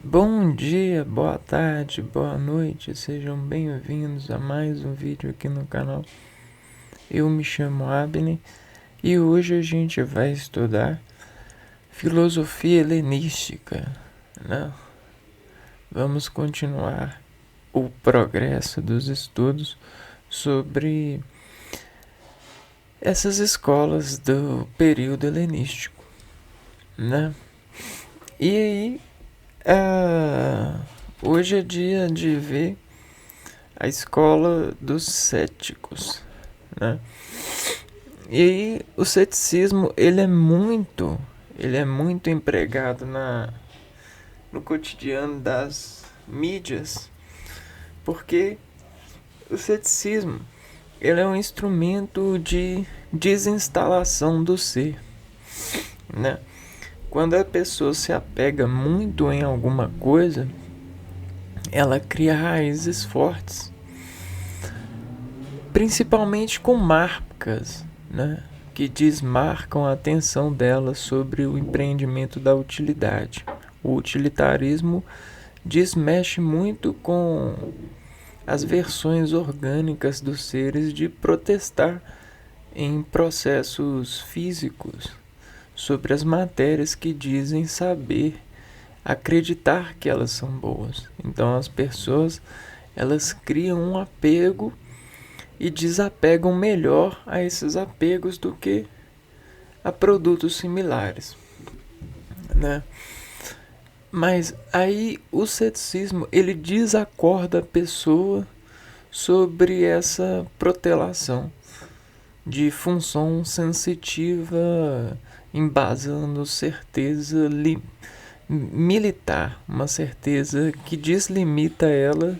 Bom dia, boa tarde, boa noite, sejam bem-vindos a mais um vídeo aqui no canal. Eu me chamo Abner e hoje a gente vai estudar filosofia helenística, né? Vamos continuar o progresso dos estudos sobre essas escolas do período helenístico, né? E aí, hoje é dia de ver a escola dos céticos, né? E aí o ceticismo ele é muito empregado no cotidiano das mídias, porque o ceticismo ele é um instrumento de desinstalação do ser, né? Quando a pessoa se apega muito em alguma coisa, ela cria raízes fortes, principalmente com marcas, né, que desmarcam a atenção dela sobre o empreendimento da utilidade. O utilitarismo desmexe muito com as versões orgânicas dos seres de protestar em processos físicos sobre as matérias que dizem saber acreditar que elas são boas. Então as pessoas elas criam um apego e desapegam melhor a esses apegos do que a produtos similares, né? Mas aí o ceticismo ele desacorda a pessoa sobre essa protelação de função sensitiva embasando certeza militar, uma certeza que deslimita ela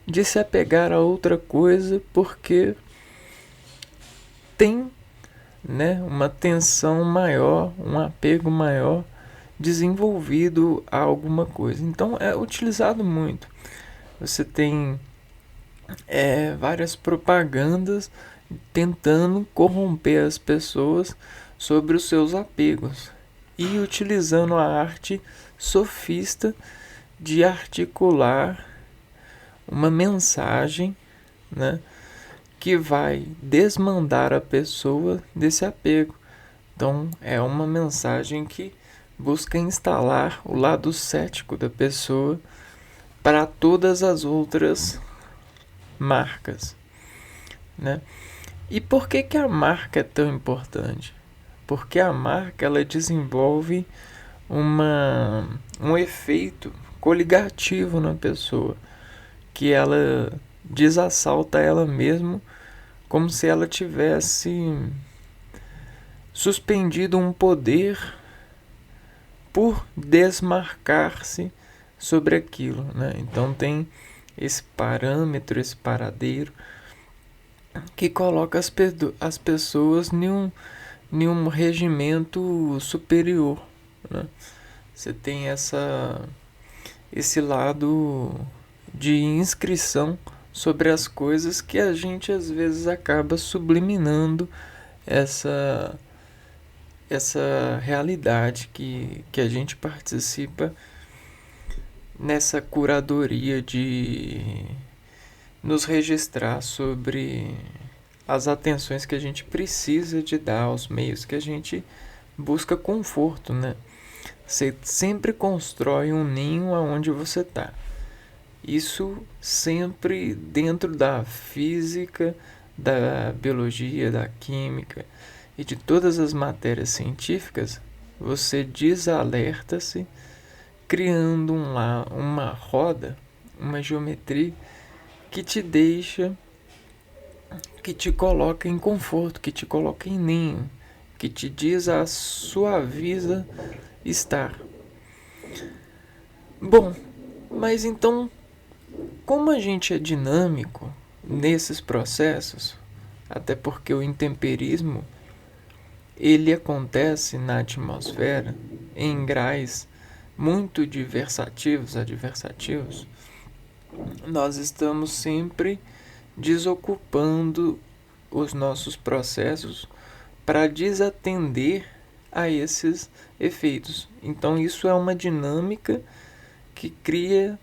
de se apegar a outra coisa porque tem, né, uma tensão maior, um apego maior desenvolvido a alguma coisa. Então é utilizado muito. Você tem várias propagandas tentando corromper as pessoas sobre os seus apegos e utilizando a arte sofista de articular uma mensagem, né, que vai desmandar a pessoa desse apego. Então, é uma mensagem que busca instalar o lado cético da pessoa para todas as outras marcas, né? E por que que a marca é tão importante? Porque a marca ela desenvolve um efeito coligativo na pessoa, que ela desassalta ela mesma como se ela tivesse suspendido um poder por desmarcar-se sobre aquilo, né? Então tem esse parâmetro, esse paradeiro que coloca as pessoas em um regimento superior, né? Você tem esse lado de inscrição sobre as coisas que a gente às vezes acaba subliminando essa essa realidade que a gente participa nessa curadoria de nos registrar sobre as atenções que a gente precisa de dar aos meios que a gente busca conforto, né? Você sempre constrói um ninho aonde você está. Isso sempre dentro da física, da biologia, da química e de todas as matérias científicas, você desalerta-se criando uma roda, uma geometria que te deixa, que te coloca em conforto, que te coloca em ninho, que te diz a suaviza estar. Bom, mas então, como a gente é dinâmico nesses processos, até porque o intemperismo ele acontece na atmosfera em graus muito adversativos, nós estamos sempre desocupando os nossos processos para desatender a esses efeitos. Então isso é uma dinâmica que cria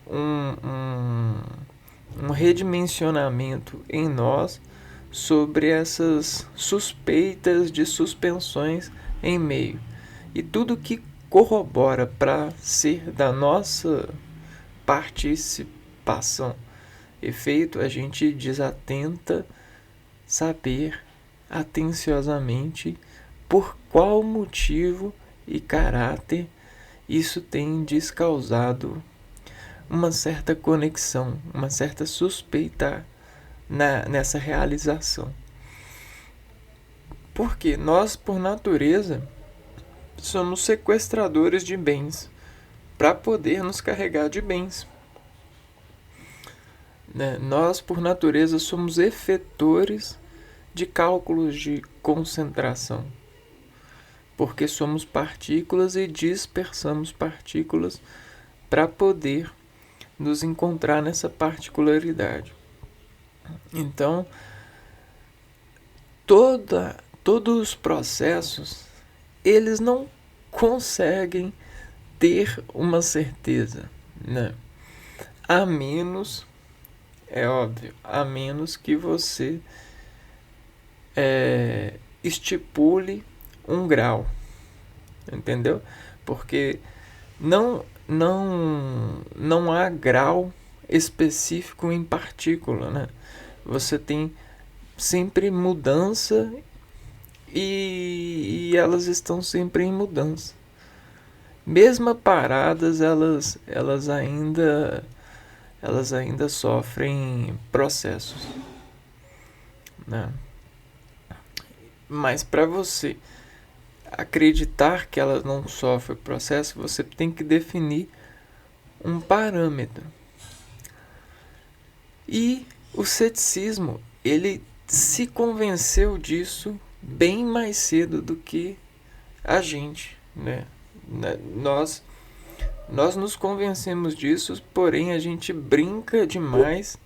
um redimensionamento em nós sobre essas suspeitas de suspensões em meio. E tudo que corrobora para ser da nossa participação efeito, a gente desatenta saber atenciosamente por qual motivo e caráter isso tem descausado uma certa conexão, uma certa suspeita nessa realização. Porque nós, por natureza, somos sequestradores de bens para poder nos carregar de bens. Nós, por natureza, somos efetores de cálculos de concentração, porque somos partículas e dispersamos partículas para poder nos encontrar nessa particularidade. Então, todos os processos, eles não conseguem ter uma certeza, né? A menos, é óbvio, a menos que você estipule um grau, entendeu? Porque não há grau específico em partícula, né? Você tem sempre mudança e elas estão sempre em mudança. Mesmo paradas, elas ainda sofrem processos, né? Mas para você acreditar que elas não sofrem processo, você tem que definir um parâmetro. E o ceticismo, ele se convenceu disso bem mais cedo do que a gente, né? Nós nos convencemos disso, porém a gente brinca demais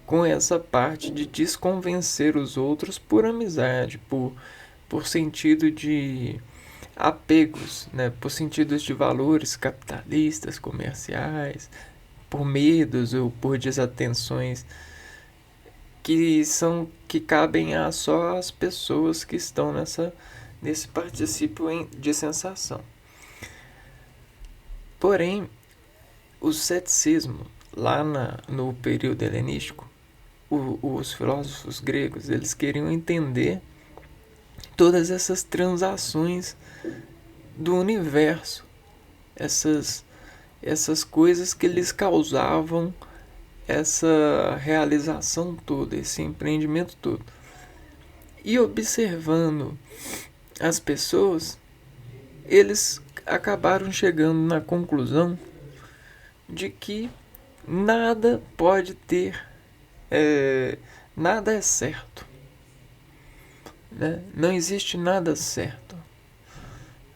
com essa parte de desconvencer os outros por amizade, por sentido de apegos, né? Por sentidos de valores capitalistas, comerciais, por medos ou por desatenções que cabem a só as pessoas que estão nesse particípio de sensação. Porém, o ceticismo, lá no período helenístico, os filósofos gregos, eles queriam entender todas essas transações do universo, essas coisas que lhes causavam essa realização toda, esse empreendimento todo. E observando as pessoas, eles acabaram chegando na conclusão de que nada pode ter, nada é certo, né? Não existe nada certo,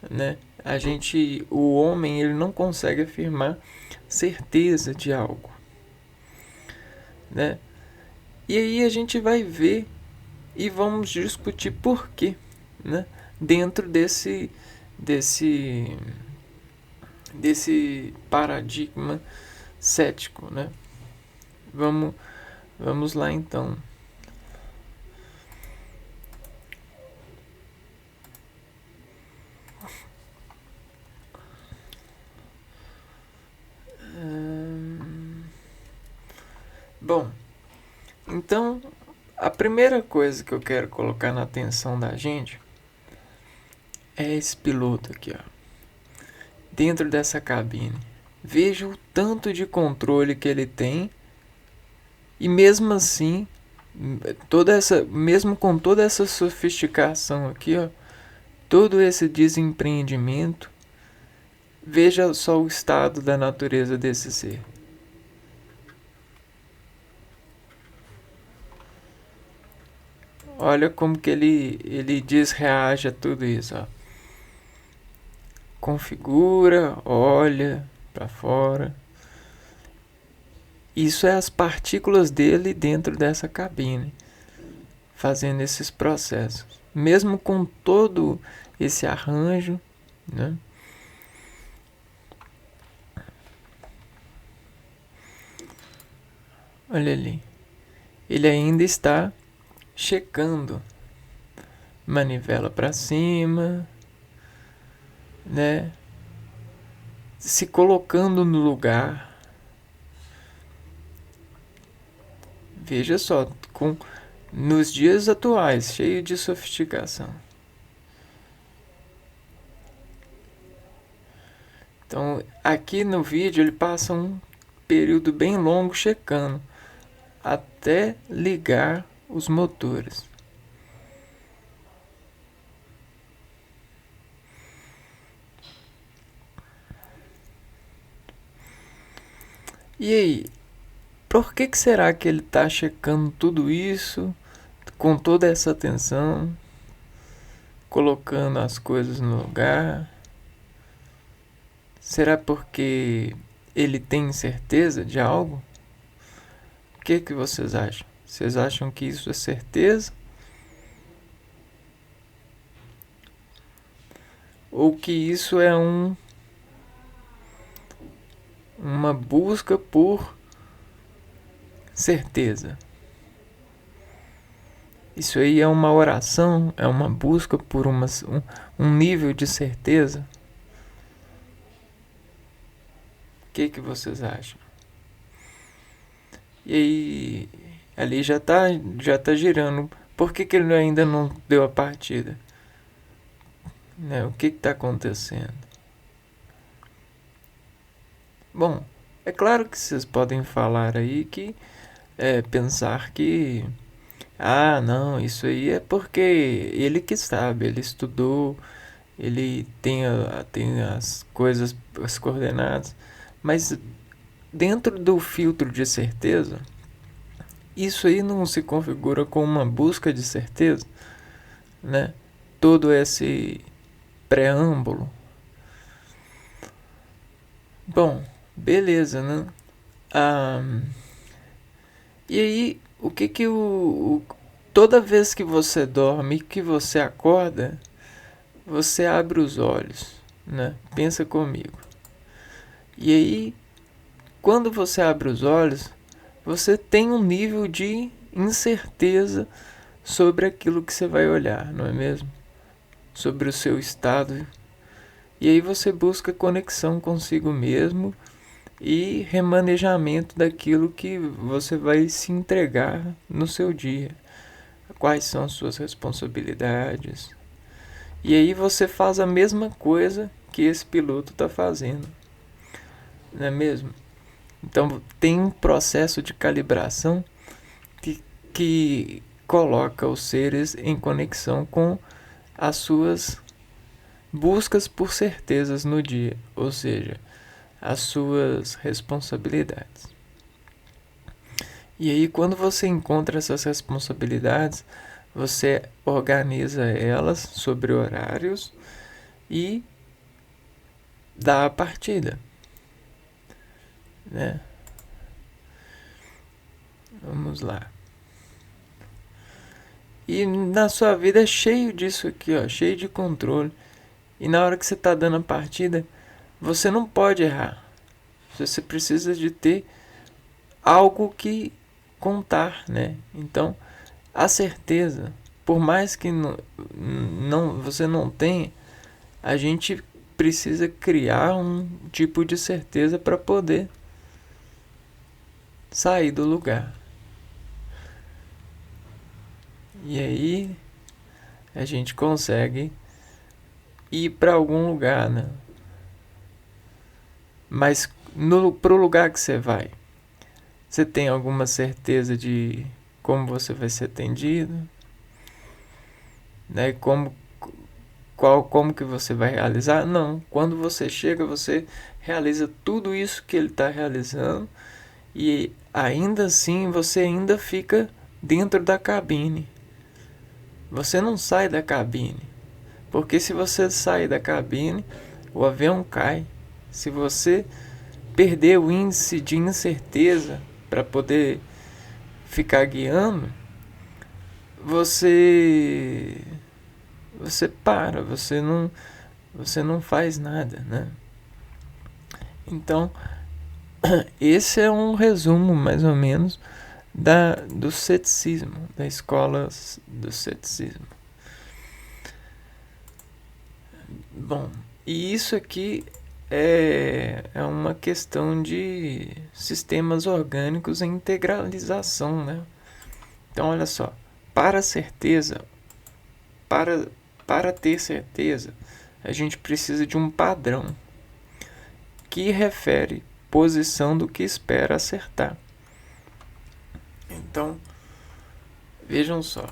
né? O homem, ele não consegue afirmar certeza de algo, né? E aí a gente vai ver e vamos discutir por quê, né? Dentro desse paradigma cético, né? Vamos lá então. Bom, então a primeira coisa que eu quero colocar na atenção da gente é esse piloto aqui, ó, dentro dessa cabine. Veja o tanto de controle que ele tem e mesmo assim, mesmo com toda essa sofisticação aqui, ó, todo esse desempreendimento, veja só o estado da natureza desse ser. Olha como que ele desreage a tudo isso, ó. Configura, olha para fora. Isso é as partículas dele dentro dessa cabine, fazendo esses processos. Mesmo com todo esse arranjo, né? Olha ali. Ele ainda está checando. Manivela para cima, né? Se colocando no lugar. Veja só, nos dias atuais, cheio de sofisticação. Então, aqui no vídeo ele passa um período bem longo checando até ligar os motores. E aí, por que será que ele está checando tudo isso com toda essa atenção, colocando as coisas no lugar? Será porque ele tem certeza de algo? O que vocês acham? Vocês acham que isso é certeza? Ou que isso é uma busca por certeza? Isso aí é uma oração? É uma busca por um nível de certeza? O que vocês acham? E aí, ali já tá girando. Por que ele ainda não deu a partida? Né? O que está acontecendo? Bom, é claro que vocês podem falar aí que pensar que não, isso aí é porque ele que sabe, ele estudou, ele tem as coisas, as coordenadas, mas dentro do filtro de certeza, isso aí não se configura como uma busca de certeza, né? Todo esse preâmbulo. Bom, beleza, né? Ah, e aí, o que toda vez que você dorme e que você acorda, você abre os olhos, né? Pensa comigo. E aí, quando você abre os olhos, você tem um nível de incerteza sobre aquilo que você vai olhar, não é mesmo? Sobre o seu estado. E aí você busca conexão consigo mesmo e remanejamento daquilo que você vai se entregar no seu dia. Quais são as suas responsabilidades? E aí você faz a mesma coisa que esse piloto está fazendo, não é mesmo? Então tem um processo de calibração que coloca os seres em conexão com as suas buscas por certezas no dia, ou seja, as suas responsabilidades. E aí, quando você encontra essas responsabilidades, você organiza elas sobre horários e dá a partida, né? Vamos lá. E na sua vida é cheio disso aqui, ó, cheio de controle. E na hora que você está dando a partida, você não pode errar. Você precisa de ter algo que contar, né? Então, a certeza, por mais que você não tenha, a gente precisa criar um tipo de certeza para poder sair do lugar. E aí a gente consegue ir para algum lugar, né? Mas pro lugar que você vai, você tem alguma certeza de como você vai ser atendido, né? Como que você vai realizar? Não. Quando você chega, você realiza tudo isso que ele está realizando e ainda assim você ainda fica dentro da cabine. Você não sai da cabine, porque se você sair da cabine, o avião cai. Se você perder o índice de incerteza para poder ficar guiando, você para, você não faz nada, né? Então, esse é um resumo, mais ou menos, do ceticismo, da escola do ceticismo. Bom, e isso aqui é uma questão de sistemas orgânicos em integralização, né? Então, olha só, para certeza, para ter certeza, a gente precisa de um padrão que refere posição do que espera acertar. Então, vejam só.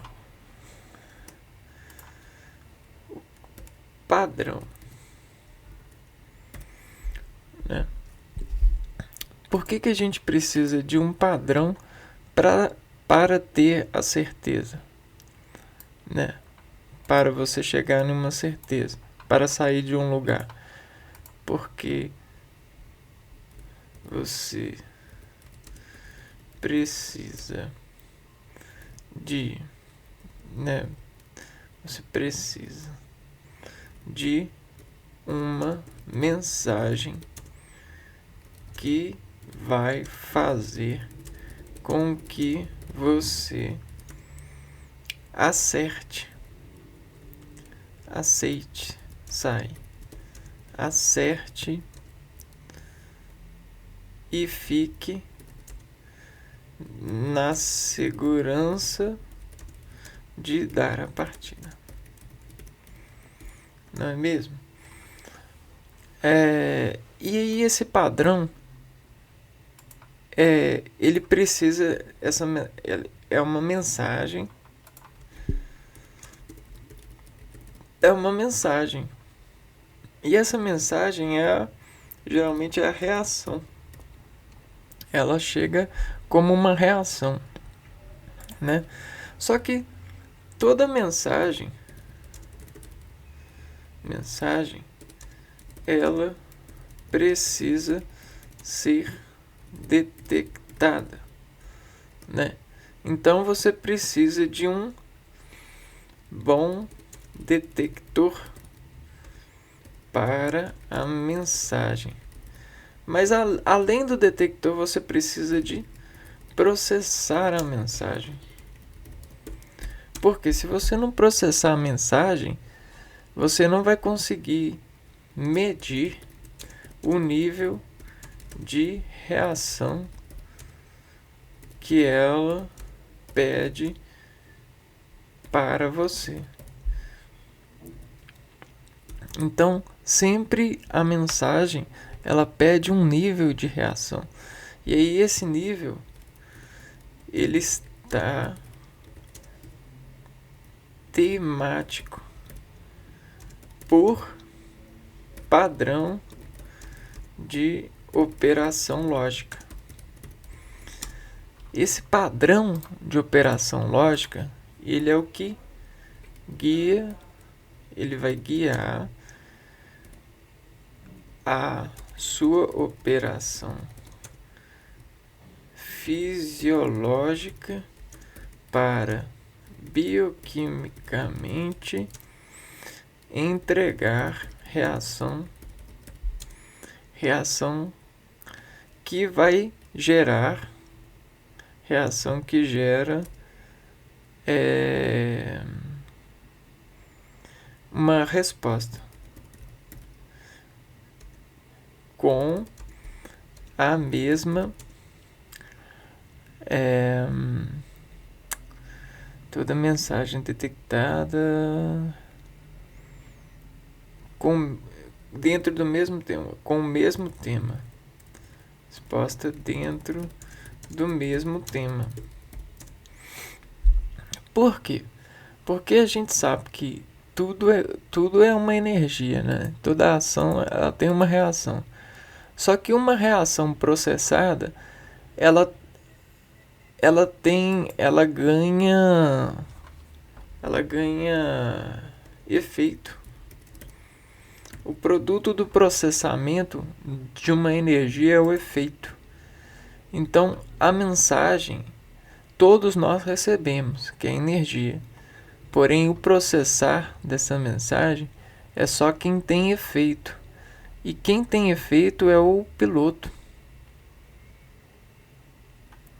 Padrão, né? Por que a gente precisa de um padrão para ter a certeza, né? Para você chegar numa certeza, para sair de um lugar. Porque você precisa de, né? Você precisa de uma mensagem que vai fazer com que você acerte, aceite, acerte e fique na segurança de dar a partida. Não é mesmo? E aí esse padrão ele precisa é uma mensagem e essa mensagem geralmente é a reação. Ela chega como uma reação, né? Só que toda mensagem ela precisa ser detectada, né? Então você precisa de um bom detector para a mensagem. Mas além do detector, você precisa de processar a mensagem. Porque se você não processar a mensagem, você não vai conseguir medir o nível de reação que ela pede para você. Então, sempre a mensagem ela pede um nível de reação. E aí esse nível ele está temático por padrão de operação lógica. Esse padrão de operação lógica, ele é o que ele vai guiar a sua operação fisiológica para bioquimicamente entregar reação que vai gerar reação que gera uma resposta com a mesma toda mensagem detectada dentro do mesmo tema, com o mesmo tema, exposta dentro do mesmo tema. Por quê? Porque a gente sabe que tudo é uma energia, né? Toda ação ela tem uma reação. Só que uma reação processada, ela ganha efeito. O produto do processamento de uma energia é o efeito. Então, a mensagem todos nós recebemos, que é energia. Porém, o processar dessa mensagem é só quem tem efeito. E quem tem efeito é o piloto.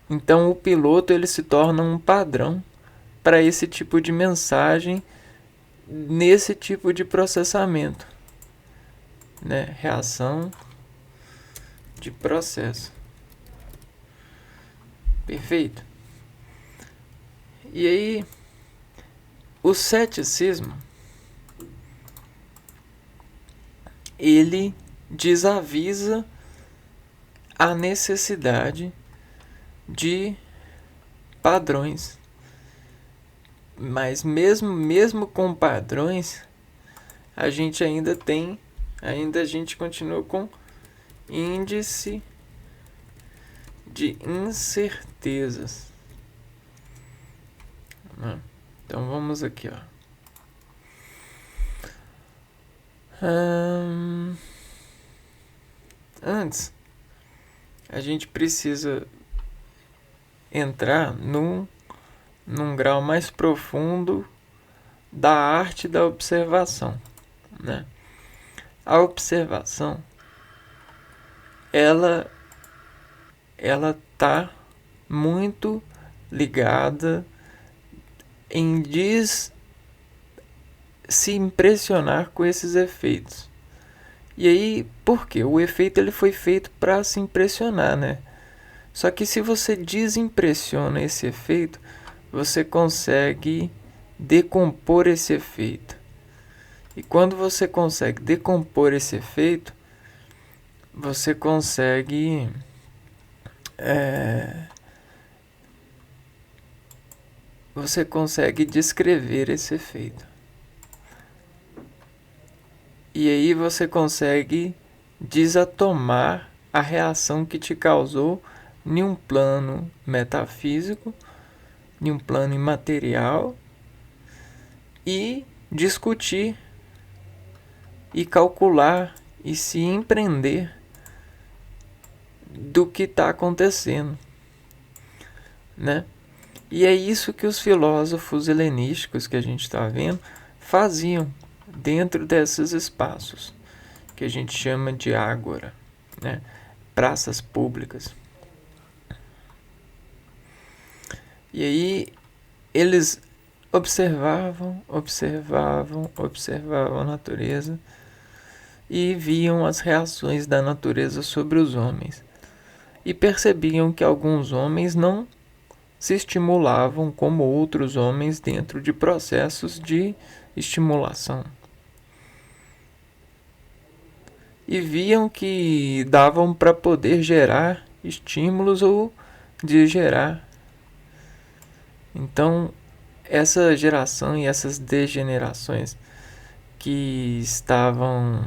Então o piloto ele se torna um padrão para esse tipo de mensagem nesse tipo de processamento, né? Reação de processo. Perfeito? E aí, o ceticismo, ele desavisa a necessidade de padrões. Mas mesmo com padrões, a gente ainda a gente continua com índice de incertezas. Então vamos aqui, ó. Antes, a gente precisa entrar num grau mais profundo da arte da observação, né? A observação, ela tá muito ligada em se impressionar com esses efeitos. E aí, por quê? O efeito ele foi feito para se impressionar, né? Só que se você desimpressiona esse efeito, você consegue decompor esse efeito. E quando você consegue decompor esse efeito, você consegue descrever esse efeito. E aí você consegue desatomar a reação que te causou em um plano metafísico, em um plano imaterial, e discutir e calcular e se empreender do que está acontecendo, né? E é isso que os filósofos helenísticos que a gente está vendo faziam dentro desses espaços que a gente chama de ágora, né? Praças públicas. E aí eles observavam a natureza e viam as reações da natureza sobre os homens. E percebiam que alguns homens não se estimulavam como outros homens dentro de processos de estimulação. E viam que davam para poder gerar estímulos ou degerar. Então, essa geração e essas degenerações que estavam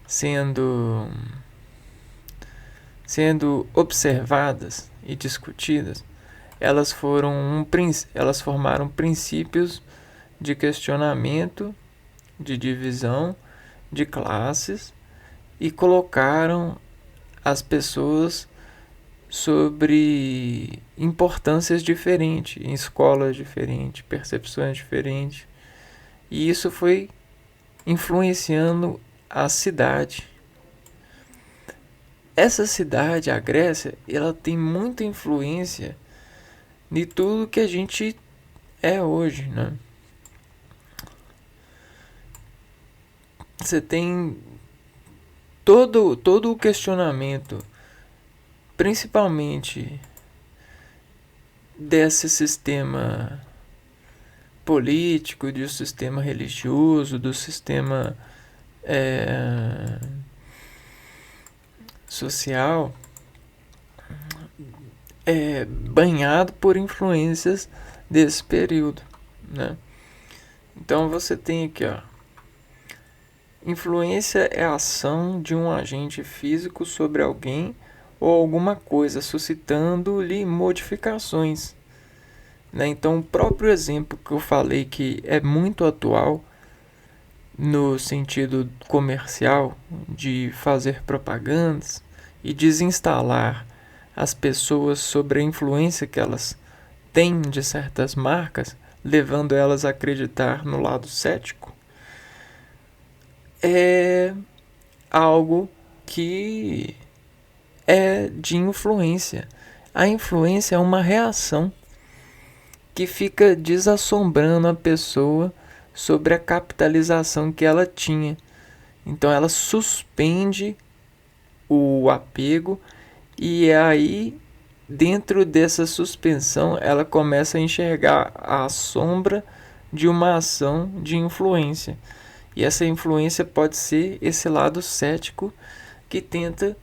sendo observadas e discutidas, elas formaram princípios de questionamento, de divisão de classes e colocaram as pessoas sobre importâncias diferentes, em escolas diferentes, percepções diferentes. E isso foi influenciando a cidade. Essa cidade, a Grécia, ela tem muita influência de tudo que a gente é hoje, né? Você tem todo o questionamento, principalmente desse sistema político, do sistema religioso, do sistema social, banhado por influências desse período, né? Então você tem aqui, ó, influência é a ação de um agente físico sobre alguém ou alguma coisa, suscitando-lhe modificações, né? Então o próprio exemplo que eu falei que é muito atual no sentido comercial, de fazer propagandas e desinstalar as pessoas sobre a influência que elas têm de certas marcas, levando elas a acreditar no lado cético, é algo que é de influência. A influência é uma reação que fica desassombrando a pessoa sobre a capitalização que ela tinha. Então ela suspende o apego e aí dentro dessa suspensão ela começa a enxergar a sombra de uma ação de influência. E essa influência pode ser esse lado cético que tenta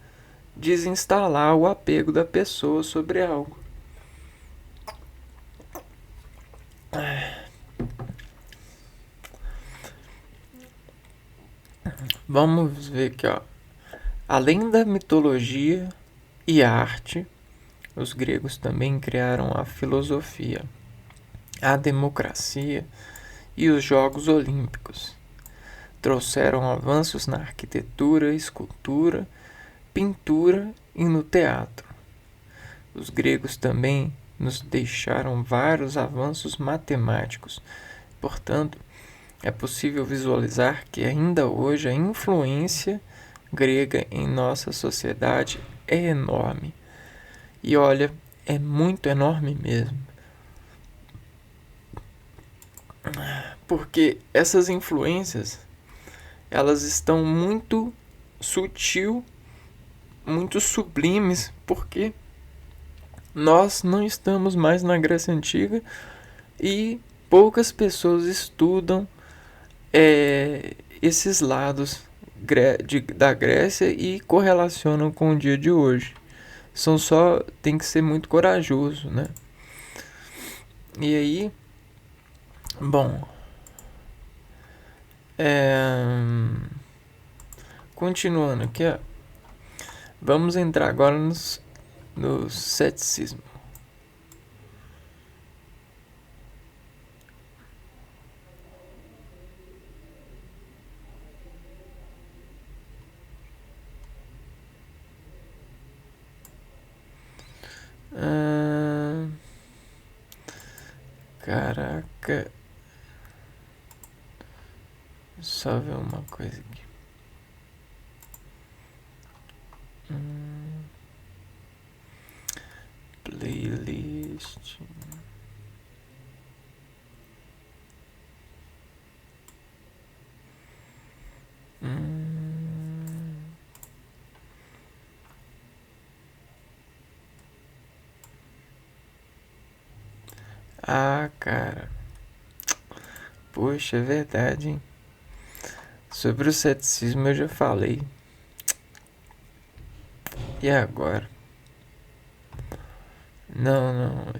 desinstalar o apego da pessoa sobre algo. Vamos ver aqui, ó. Além da mitologia e arte, os gregos também criaram a filosofia, a democracia e os Jogos Olímpicos. Trouxeram avanços na arquitetura, escultura, pintura e no teatro. Os gregos também nos deixaram vários avanços matemáticos. Portanto, é possível visualizar que ainda hoje a influência grega em nossa sociedade é enorme. E olha, é muito enorme mesmo. Porque essas influências, elas estão muito sutil, muito sublimes, porque nós não estamos mais na Grécia Antiga e poucas pessoas estudam esses lados da Grécia e correlacionam com o dia de hoje. Tem que ser muito corajoso, né? E aí, bom, continuando aqui, ó, vamos entrar agora no ceticismo. Caraca. Só ver uma coisa aqui. Playlist. Ah, cara. Poxa, é verdade, hein? Sobre o ceticismo eu já falei. E agora? Não.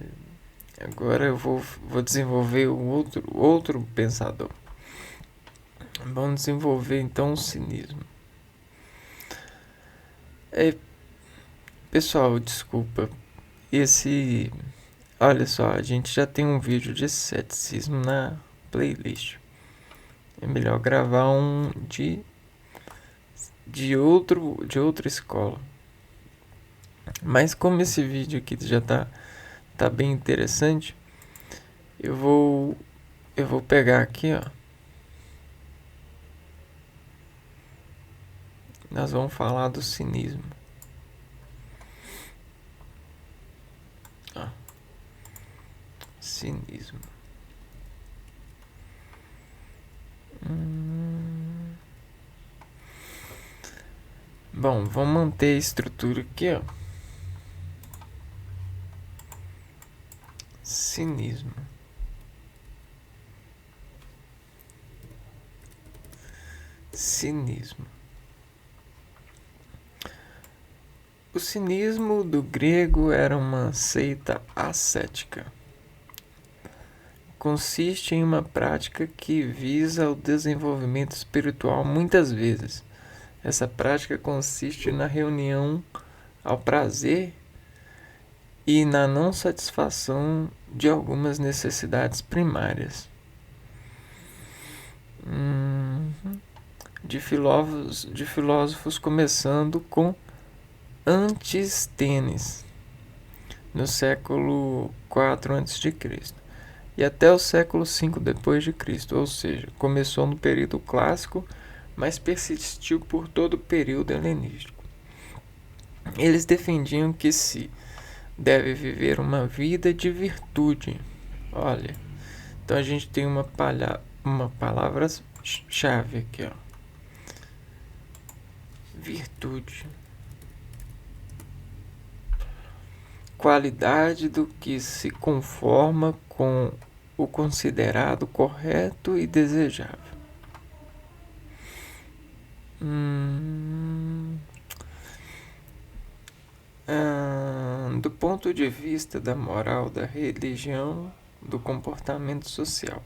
Agora eu vou desenvolver outro pensador. Vamos desenvolver então o cinismo. Pessoal, desculpa. Olha só, a gente já tem um vídeo de ceticismo na playlist. É melhor gravar um de outra escola. Mas como esse vídeo aqui já tá bem interessante, eu vou pegar aqui, ó. Nós vamos falar do cinismo. Cinismo. Bom, vamos manter a estrutura aqui, ó. Cinismo. O cinismo do grego era uma seita ascética. Consiste em uma prática que visa o desenvolvimento espiritual muitas vezes. Essa prática consiste na reunião ao prazer e na não satisfação de algumas necessidades primárias. De filósofos começando com Antisthenes, no século IV a.C., e até o século V d.C., ou seja, começou no período clássico, mas persistiu por todo o período helenístico. Eles defendiam que se deve viver uma vida de virtude. Olha, então a gente tem uma palavra-chave aqui, ó. Virtude. Qualidade do que se conforma com o considerado correto e desejável. Do ponto de vista da moral, da religião, do comportamento social.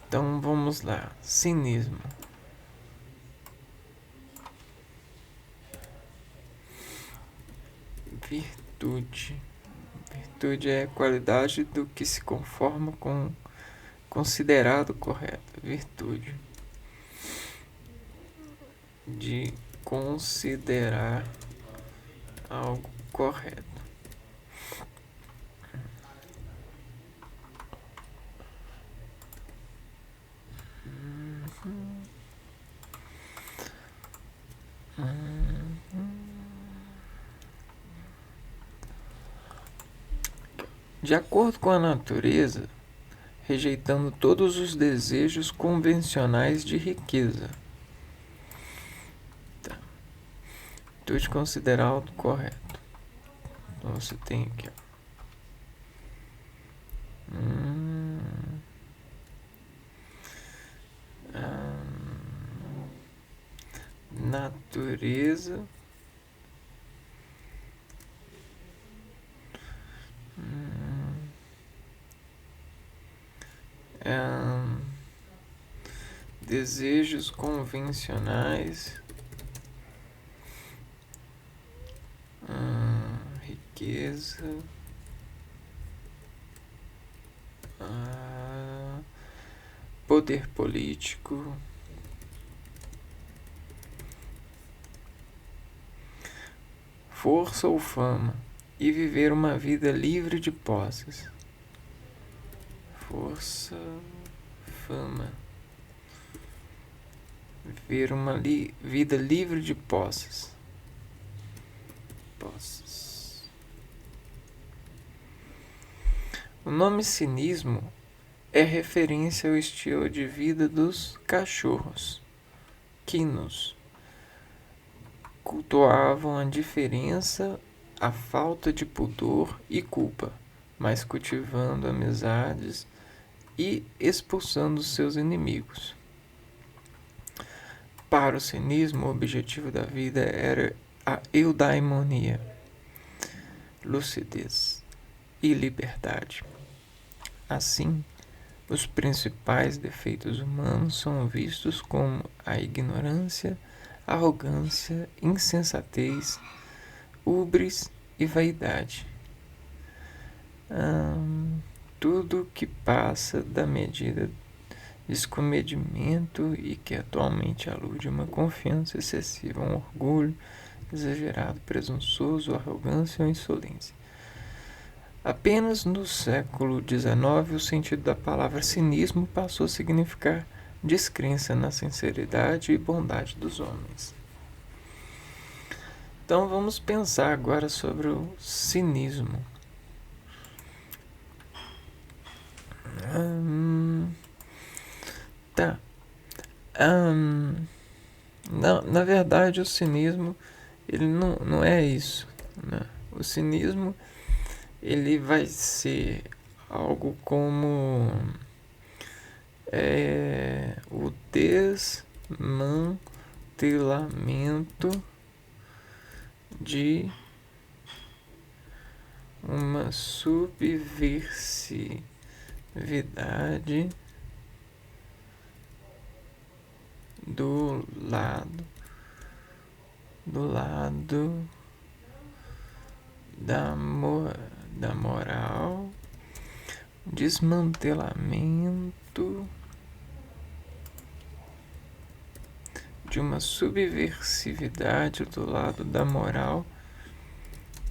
Então vamos lá. Cinismo. Virtude. Virtude é a qualidade do que se conforma com considerado correto. Virtude. De considerar algo correto. De acordo com a natureza, rejeitando todos os desejos convencionais de riqueza. Tá. Tu te considerar algo correto. Então você tem aqui, ó. Natureza. Desejos convencionais. Riqueza. Poder político. Força ou fama. E viver uma vida livre de posses. Força, fama. Viver uma vida livre de posses. O nome cinismo é referência ao estilo de vida dos cachorros. Quinos cultuavam a diferença, a falta de pudor e culpa, mas cultivando amizades e expulsando seus inimigos. Para o cinismo, o objetivo da vida era a eudaimonia, lucidez e liberdade. Assim, os principais defeitos humanos são vistos como a ignorância, arrogância, insensatez, ubris e vaidade. Tudo que passa da medida descomedimento e que atualmente alude a uma confiança excessiva, um orgulho exagerado, presunçoso, arrogância ou insolência. Apenas no século XIX o sentido da palavra cinismo passou a significar descrença na sinceridade e bondade dos homens. Então vamos pensar agora sobre o cinismo. Tá. Na verdade, o cinismo ele não é isso, né? O cinismo ele vai ser algo como o desmantelamento de uma subversividade do lado da moral, desmantelamento de uma subversividade do lado da moral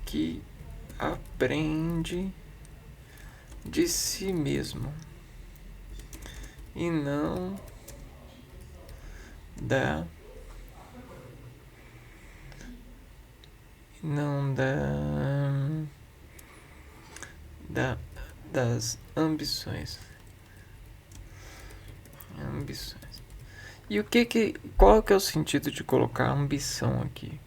que aprende de si mesmo e não da não das ambições. E qual que é o sentido de colocar ambição aqui?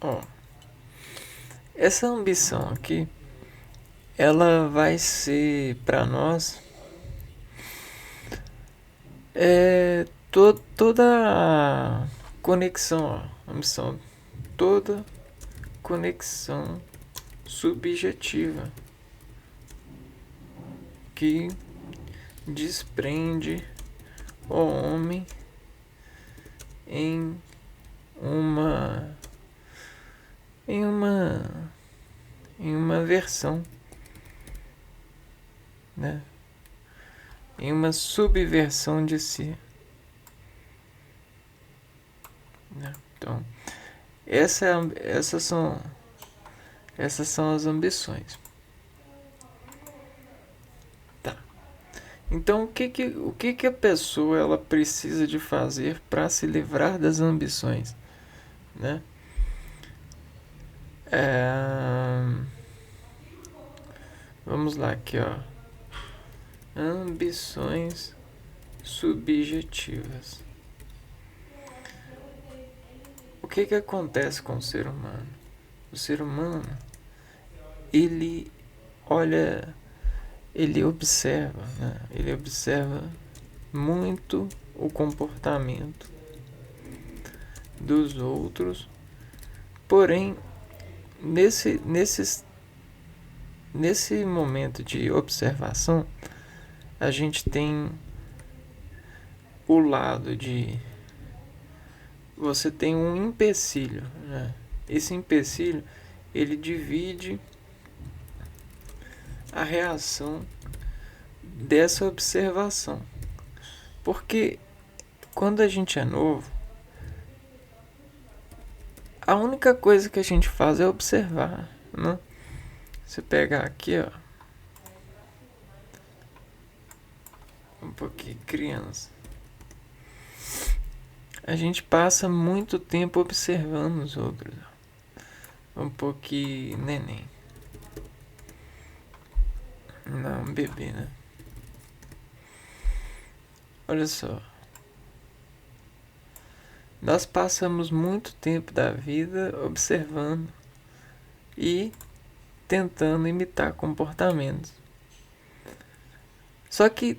Ó, essa ambição aqui, ela vai ser para nós toda a conexão, ó, ambição, toda conexão subjetiva que desprende o homem em uma versão, né? Em uma subversão de si, né? Então, essas são as ambições. Tá. Então, o que a pessoa ela precisa de fazer para se livrar das ambições, né? Vamos lá aqui, ó. Ambições subjetivas. O que acontece com o ser humano? O ser humano, ele olha, ele observa, né? Ele observa muito o comportamento dos outros, porém, nesse momento de observação, a gente tem o lado de você tem um empecilho, né? Esse empecilho, ele divide a reação dessa observação. Porque quando a gente é novo, a única coisa que a gente faz é observar, né? Você pegar aqui, ó, um pouquinho criança, a gente passa muito tempo observando os outros. Um pouquinho neném, não, bebê, né? Olha só, nós passamos muito tempo da vida observando e tentando imitar comportamentos. Só que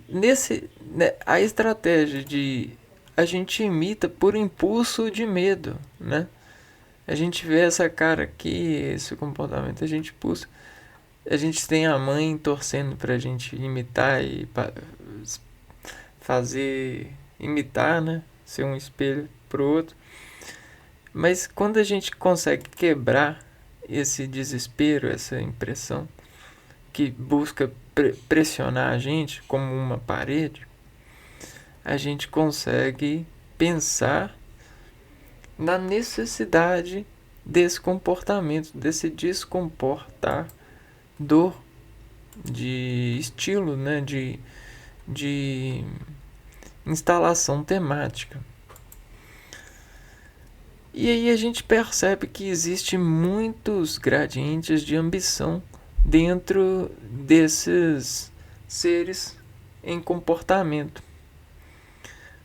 a estratégia de a gente imita por impulso de medo, né? A gente vê essa cara aqui, esse comportamento, a gente pulsa. A gente tem a mãe torcendo pra gente imitar e imitar, né? Ser um espelho pro outro. Mas quando a gente consegue quebrar esse desespero, essa impressão que busca pressionar a gente como uma parede, a gente consegue pensar na necessidade desse comportamento, desse descomportar de estilo, né, de instalação temática. E aí a gente percebe que existe muitos gradientes de ambição dentro desses seres em comportamento,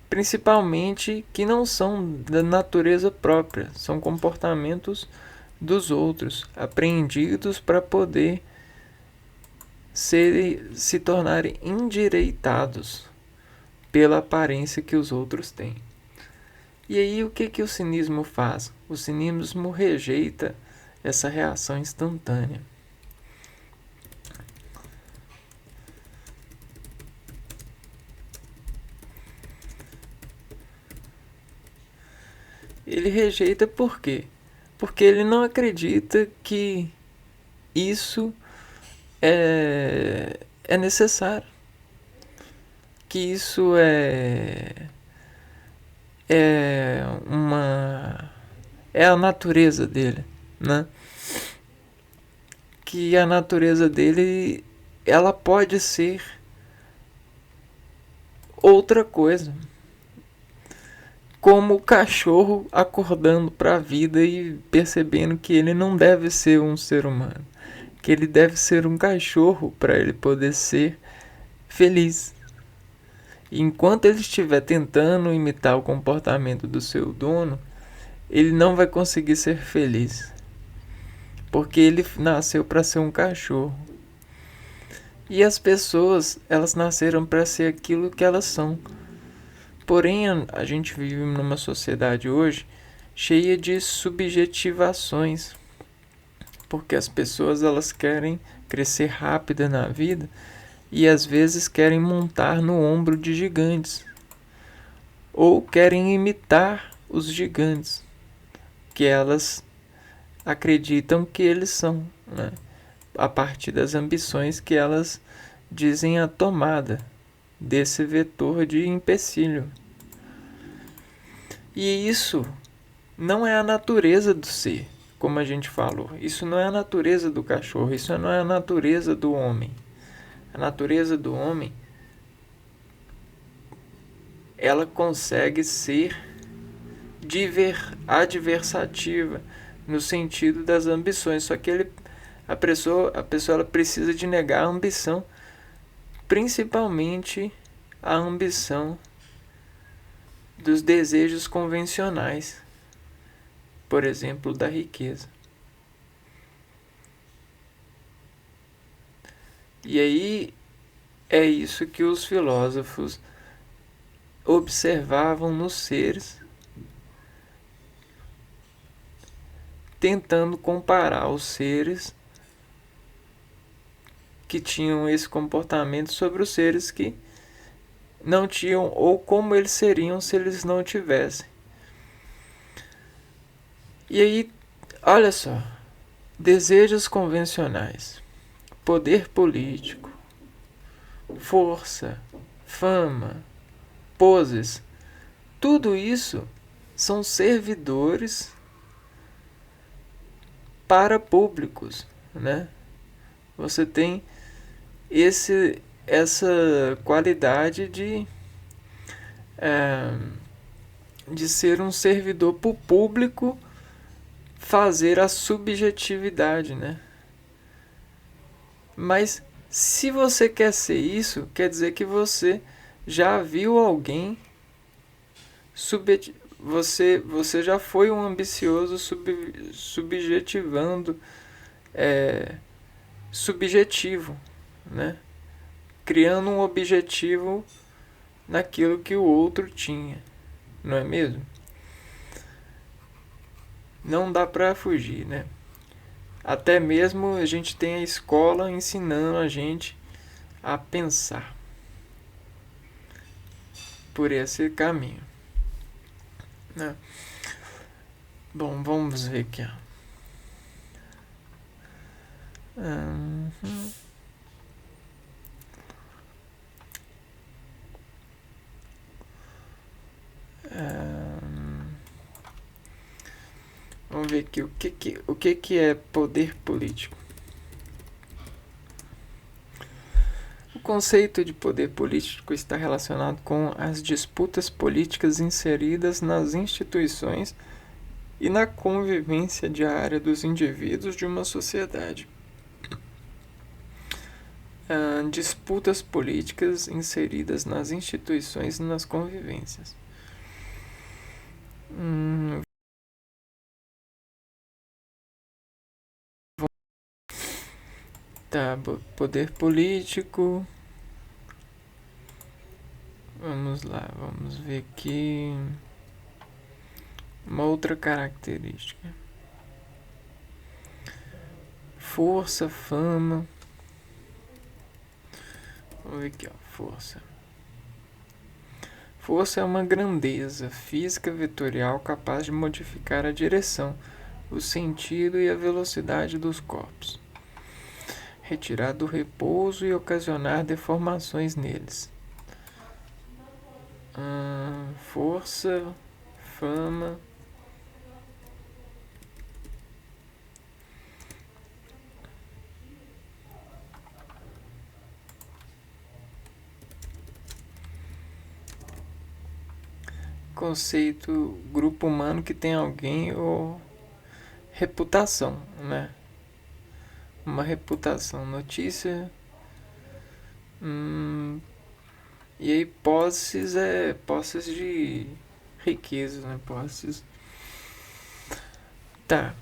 principalmente que não são da natureza própria, são comportamentos dos outros, apreendidos para poder se tornarem endireitados pela aparência que os outros têm. E aí o que o cinismo faz? O cinismo rejeita essa reação instantânea. Ele rejeita por quê? Porque ele não acredita que isso é necessário. Que isso é a natureza dele, né? Que a natureza dele, ela pode ser outra coisa. como o cachorro acordando para a vida e percebendo que ele não deve ser um ser humano, que ele deve ser um cachorro para ele poder ser feliz. E enquanto ele estiver tentando imitar o comportamento do seu dono, ele não vai conseguir ser feliz, porque ele nasceu para ser um cachorro. E as pessoas, elas nasceram para ser aquilo que elas são. Porém, a gente vive numa sociedade hoje cheia de subjetivações, porque as pessoas elas querem crescer rápida na vida e às vezes querem montar no ombro de gigantes ou querem imitar os gigantes que elas acreditam que eles são, né? A partir das ambições que elas dizem a tomada desse vetor de empecilho. E isso não é a natureza do ser, como a gente falou. Isso não é a natureza do cachorro, isso não é a natureza do homem. A natureza do homem, ela consegue ser adversativa no sentido das ambições, só que a pessoa ela precisa de negar a ambição, principalmente a ambição dos desejos convencionais, por exemplo, da riqueza. E aí é isso que os filósofos observavam nos seres, tentando comparar os seres que tinham esse comportamento sobre os seres que não tinham, ou como eles seriam se eles não tivessem. E aí, olha só, desejos convencionais, poder político, força, fama, poses, tudo isso são servidores para públicos, né? Você tem essa qualidade de ser um servidor para o público, fazer a subjetividade, né? Mas se você quer ser isso, quer dizer que você já viu alguém você já foi um ambicioso subjetivando, subjetivo, né? Criando um objetivo naquilo que o outro tinha, não é mesmo? Não dá para fugir, né? Até mesmo a gente tem a escola ensinando a gente a pensar por esse caminho, né? Bom, vamos ver aqui. Vamos ver aqui o que é poder político. O conceito de poder político está relacionado com as disputas políticas inseridas nas instituições e na convivência diária dos indivíduos de uma sociedade. Disputas políticas inseridas nas instituições e nas convivências. Tá, poder político. Vamos lá, vamos ver aqui. Uma outra característica. Força, fama. Vamos ver aqui, ó. Força. Força é uma grandeza física vetorial capaz de modificar a direção, o sentido e a velocidade dos corpos, retirar do repouso e ocasionar deformações neles. Força, fama. conceito grupo humano que tem alguém ou reputação, né? Uma reputação, notícia. E aí posses é posses de riqueza, né? Posses. Tá.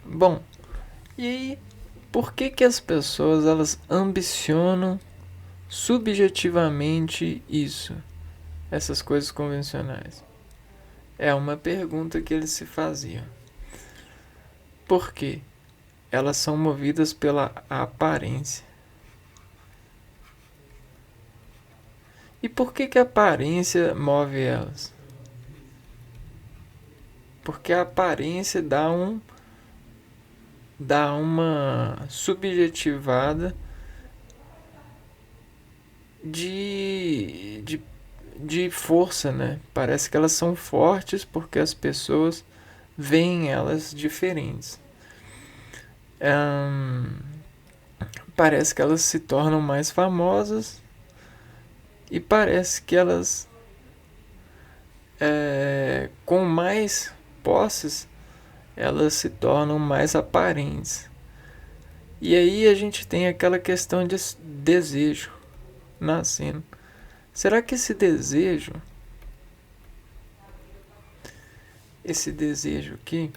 Bom, e aí por que que as pessoas elas ambicionam subjetivamente isso? Essas coisas convencionais? É uma pergunta que eles se faziam. Por quê? Elas são movidas pela aparência. E por que que a aparência move elas? Porque a aparência dá uma subjetivada de força, né? Parece que elas são fortes porque as pessoas veem elas diferentes. Parece que elas se tornam mais famosas e parece que elas, com mais posses, elas se tornam mais aparentes. E aí a gente tem aquela questão de desejo nascendo. Será que esse desejo aqui,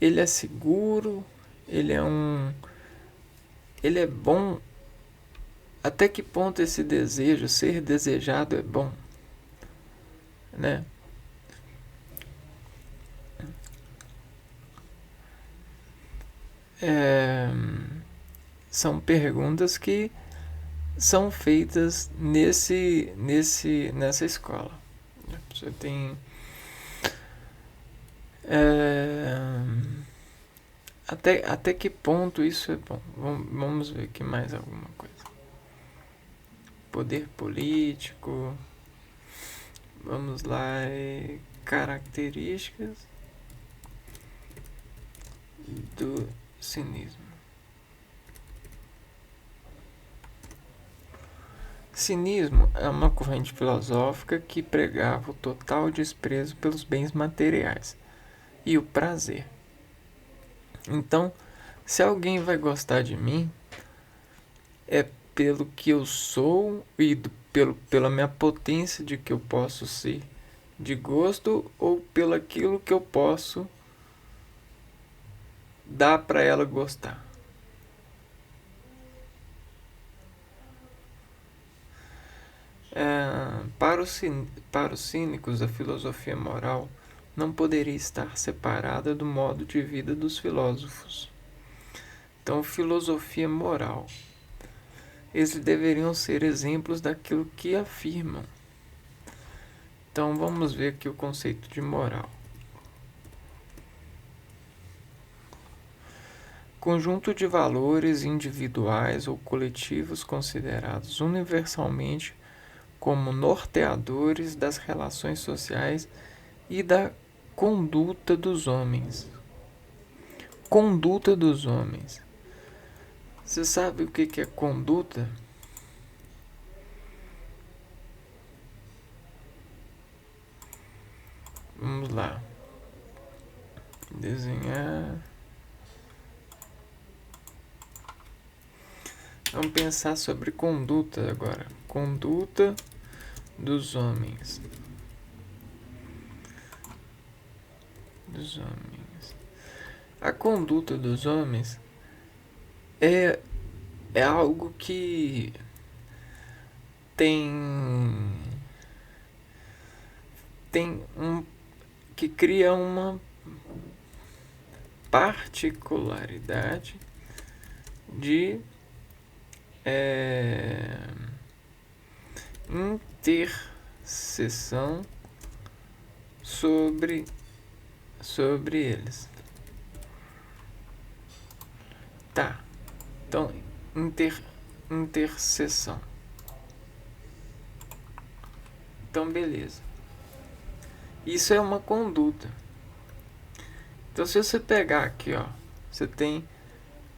ele é seguro? Ele é bom? Até que ponto esse desejo, ser desejado, é bom, né? São perguntas que são feitas nessa escola. Você tem até que ponto isso é bom? Vamos ver aqui mais alguma coisa. Poder político. Vamos lá. Características do cinismo. Cinismo é uma corrente filosófica que pregava o total desprezo pelos bens materiais e o prazer. Então, se alguém vai gostar de mim, é pelo que eu sou e pela minha potência de que eu posso ser de gosto ou pelo aquilo que eu posso dar para ela gostar. Para os cínicos, a filosofia moral não poderia estar separada do modo de vida dos filósofos. Então, filosofia moral. Eles deveriam ser exemplos daquilo que afirmam. Então, vamos ver aqui o conceito de moral. Conjunto de valores individuais ou coletivos considerados universalmente como norteadores das relações sociais e da conduta dos homens. Conduta dos homens. Você sabe o que é conduta? Vamos lá. Desenhar. Vamos pensar sobre conduta agora. Conduta dos homens. A conduta dos homens é algo que que cria uma particularidade de interseção sobre eles. Tá. Então, interseção. Então, beleza. Isso é uma conduta. Então, se você pegar aqui, ó, você tem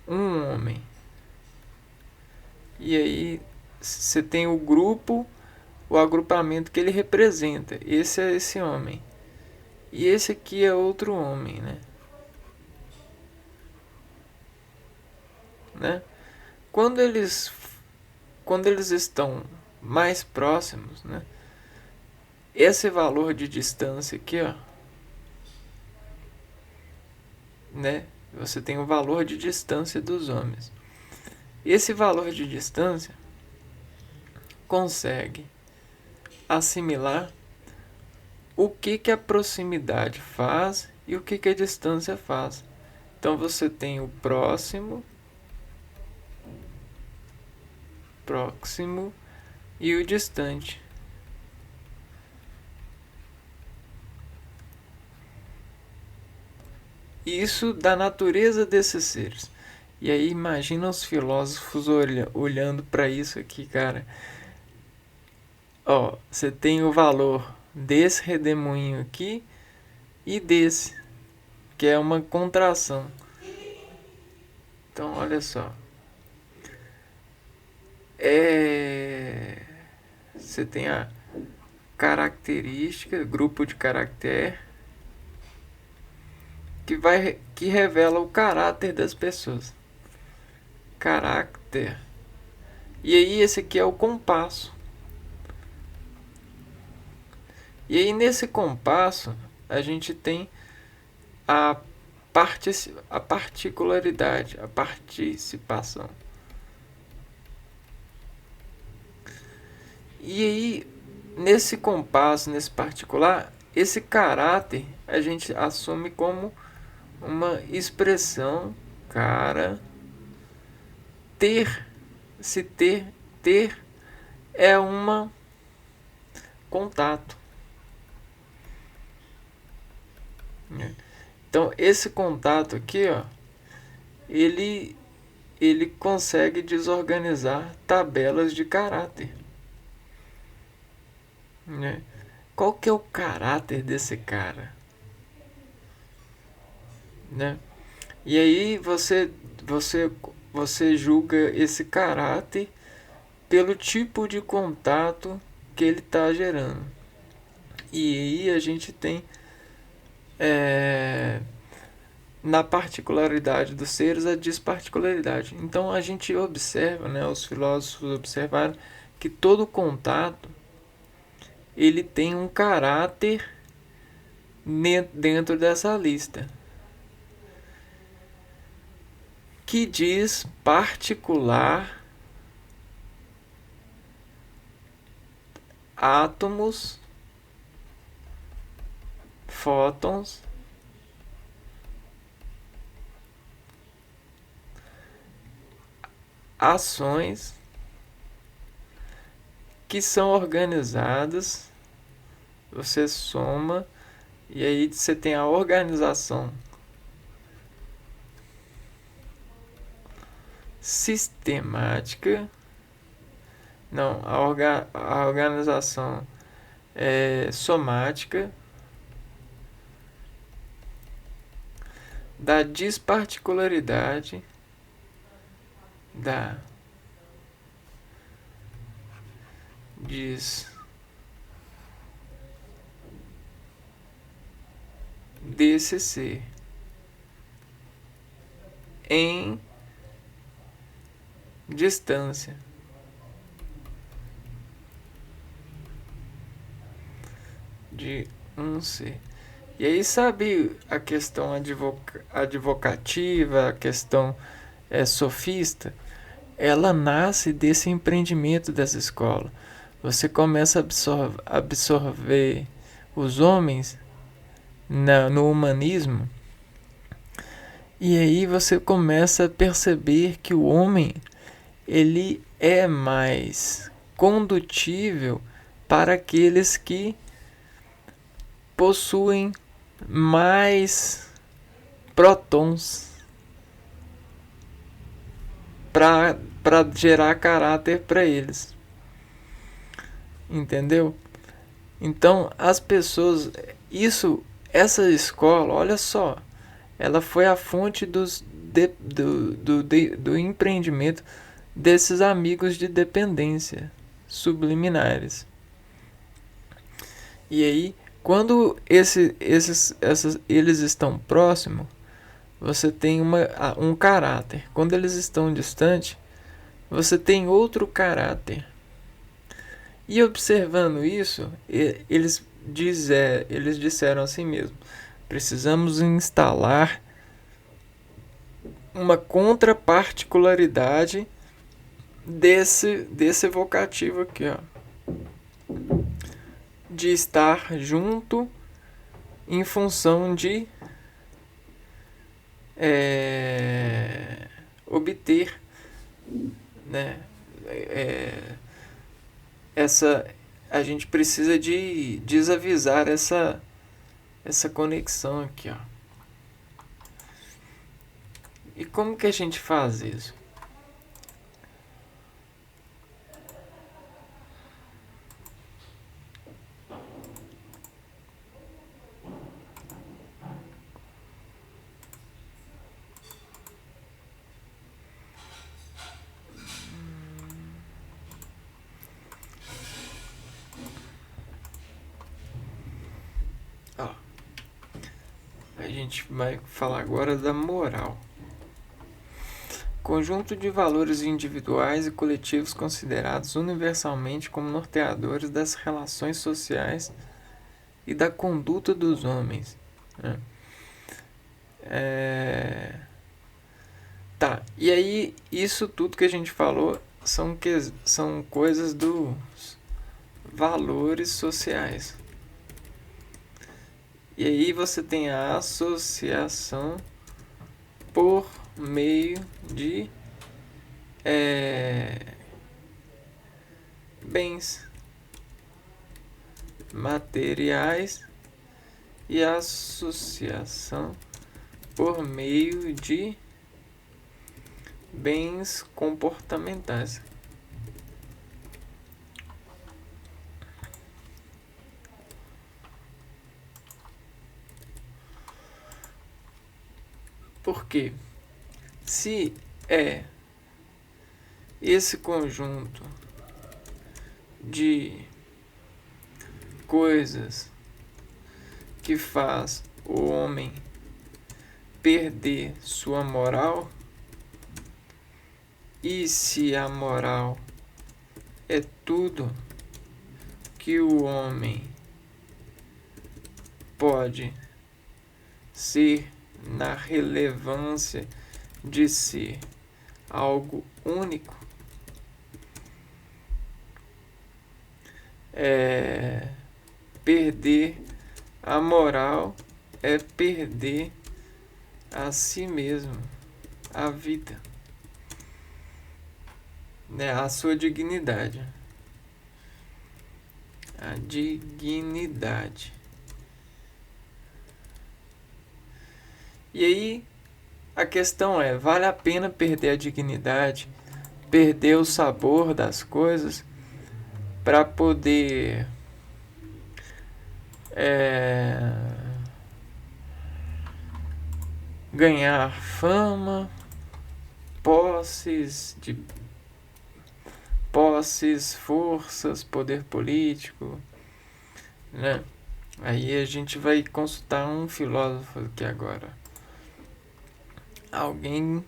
um homem. E aí, você tem o grupo o agrupamento que ele representa. Esse é esse homem. E esse aqui é outro homem, né? Quando eles estão mais próximos, né? Esse valor de distância aqui, ó, né? Você tem o valor de distância dos homens. Esse valor de distância consegue assimilar o que a proximidade faz e o que a distância faz. Então você tem o próximo e o distante. Isso da natureza desses seres. E aí imagina os filósofos olhando para isso aqui, cara. Ó, você tem o valor desse redemoinho aqui e desse, que é uma contração. Então, olha só. Você tem a característica, grupo de caractere, que revela o caráter das pessoas. Caráter. E aí esse aqui é o compasso. E aí nesse compasso a gente tem a particularidade, a participação. E aí nesse compasso, nesse particular, esse caráter a gente assume como uma expressão, ter é uma contato. Então esse contato aqui, ó, ele consegue desorganizar tabelas de caráter, né? Qual que é o caráter desse cara, né? E aí você julga esse caráter pelo tipo de contato que ele está gerando. E aí a gente tem na particularidade dos seres a disparticularidade. Então a gente observa, né, os filósofos observaram que todo contato ele tem um caráter dentro dessa lista, que diz particular, átomos, fótons, ações que são organizadas. Você soma e aí você tem a organização sistemática. Não, a organização somática, da disparticularidade, desse ser em distância. De um ser. E aí, sabe a questão advocativa, a questão sofista? Ela nasce desse empreendimento dessa escola. Você começa a absorver os homens no humanismo, e aí você começa a perceber que o homem ele é mais condutível para aqueles que possuem mais prótons para gerar caráter para eles. Entendeu? Então as pessoas, essa escola, olha só, ela foi a fonte do empreendimento desses amigos de dependência subliminares. E aí, quando eles estão próximos, você tem um caráter. Quando eles estão distantes, você tem outro caráter. E observando isso, eles disseram assim mesmo: precisamos instalar uma contraparticularidade desse evocativo aqui, ó, de estar junto em função de obter, né, essa a gente precisa de desavisar essa conexão aqui, ó. E como que a gente faz isso? Ó, a gente vai falar agora da moral. Conjunto de valores individuais e coletivos considerados universalmente como norteadores das relações sociais e da conduta dos homens. Tá, e aí isso tudo que a gente falou são coisas dos valores sociais. E aí você tem a associação por meio de bens materiais e a associação por meio de bens comportamentais. Porque se é esse conjunto de coisas que faz o homem perder sua moral, e se a moral é tudo que o homem pode ser na relevância de ser algo único, perder a moral é perder a si mesmo, a vida, né? A sua dignidade. A dignidade. E aí a questão é, vale a pena perder a dignidade, perder o sabor das coisas para poder ganhar fama, posses, forças, poder político, né? Aí a gente vai consultar um filósofo aqui agora. Alguém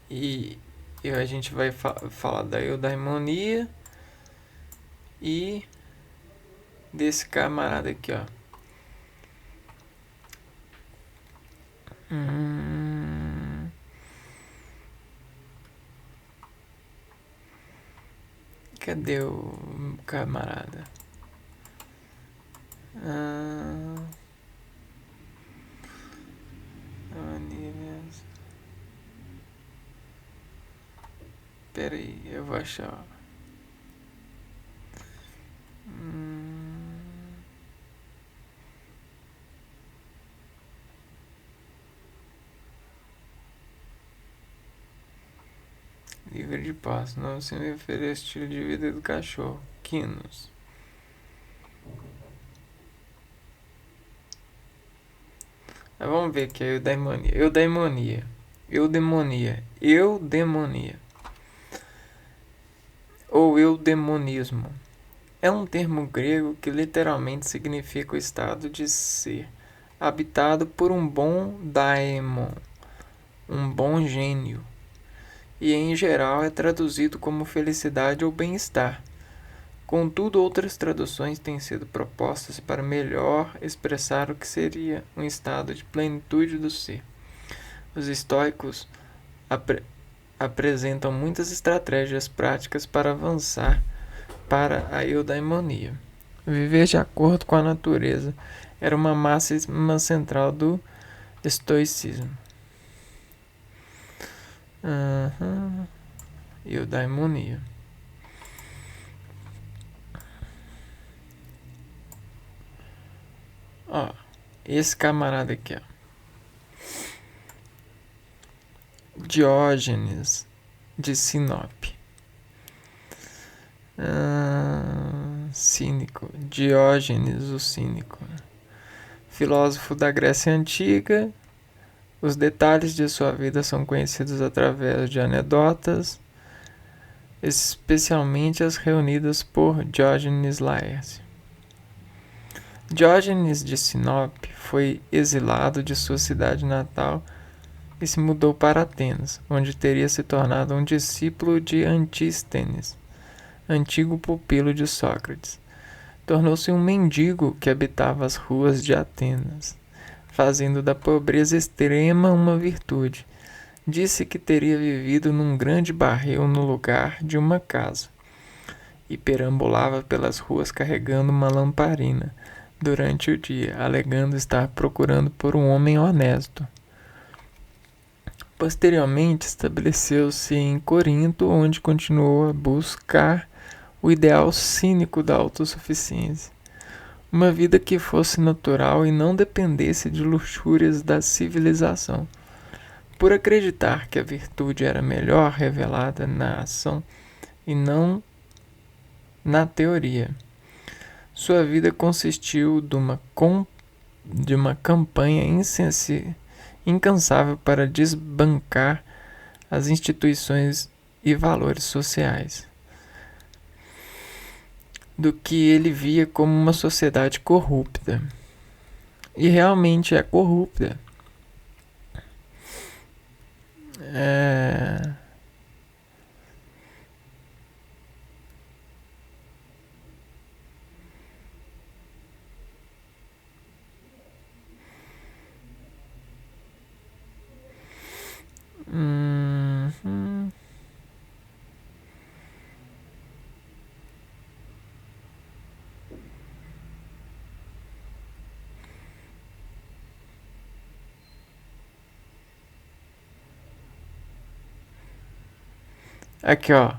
e a gente vai falar da eudaimonia e desse camarada aqui, ó. Cadê o camarada? Pera aí, eu vou achar. Livre de passo, não se me oferece estilo de vida do cachorro. Quinos. Mas vamos ver aqui a eudaimonia. Eudemonia. Ou eudemonismo. É um termo grego que literalmente significa o estado de ser habitado por um bom daemon, um bom gênio, e em geral é traduzido como felicidade ou bem-estar. Contudo, outras traduções têm sido propostas para melhor expressar o que seria um estado de plenitude do ser. Os estoicos apresentam muitas estratégias práticas para avançar para a eudaimonia. Viver de acordo com a natureza era uma máxima central do estoicismo. Eudaimonia. Ó, esse camarada aqui, ó. Diógenes de Sinope. Cínico. Diógenes o Cínico. Filósofo da Grécia Antiga. Os detalhes de sua vida são conhecidos através de anedotas, especialmente as reunidas por Diógenes Laércio. Diógenes de Sinope foi exilado de sua cidade natal e se mudou para Atenas, onde teria se tornado um discípulo de Antístenes, antigo pupilo de Sócrates. Tornou-se um mendigo que habitava as ruas de Atenas, fazendo da pobreza extrema uma virtude. Disse que teria vivido num grande barril no lugar de uma casa, e perambulava pelas ruas carregando uma lamparina durante o dia, alegando estar procurando por um homem honesto. Posteriormente, estabeleceu-se em Corinto, onde continuou a buscar o ideal cínico da autossuficiência. Uma vida que fosse natural e não dependesse de luxúrias da civilização. Por acreditar que a virtude era melhor revelada na ação e não na teoria. Sua vida consistiu de uma campanha incansável para desbancar as instituições e valores sociais, do que ele via como uma sociedade corrupta. E realmente é corrupta. Aqui, ó.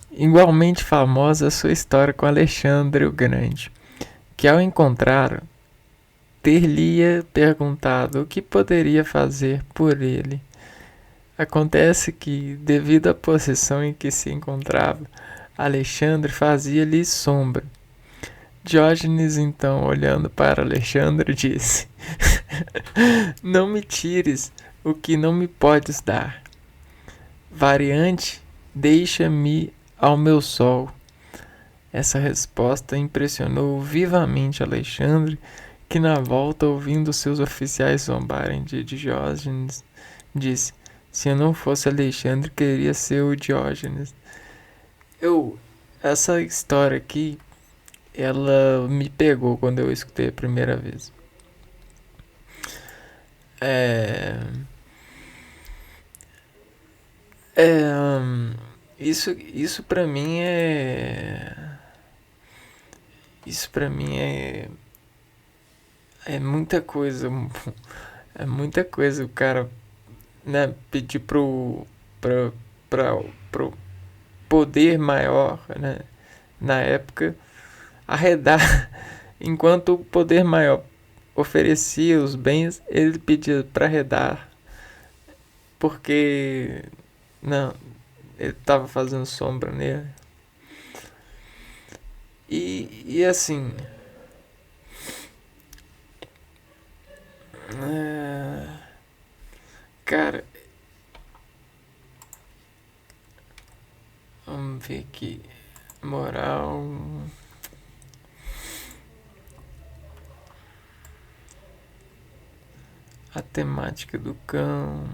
Igualmente famosa a sua história com Alexandre o Grande, que ao encontrá-lo, ter-lhe perguntado o que poderia fazer por ele. Acontece que, devido à posição em que se encontrava, Alexandre fazia-lhe sombra. Diógenes, então, olhando para Alexandre, disse: Não me tires o que não me podes dar. Variante, deixa-me ao meu sol. Essa resposta impressionou vivamente Alexandre, que na volta, ouvindo seus oficiais zombarem de Diógenes, disse: se eu não fosse Alexandre, queria ser o Diógenes. Essa história aqui, ela me pegou quando eu escutei a primeira vez. Isso pra mim é... Isso pra mim é muita coisa. É muita coisa o cara, né, pedir pro poder maior, né, na época, arredar. Enquanto o poder maior oferecia os bens, ele pedia para arredar, porque não, ele estava fazendo sombra nele. E assim, cara, vamos ver aqui, moral. A temática do cão,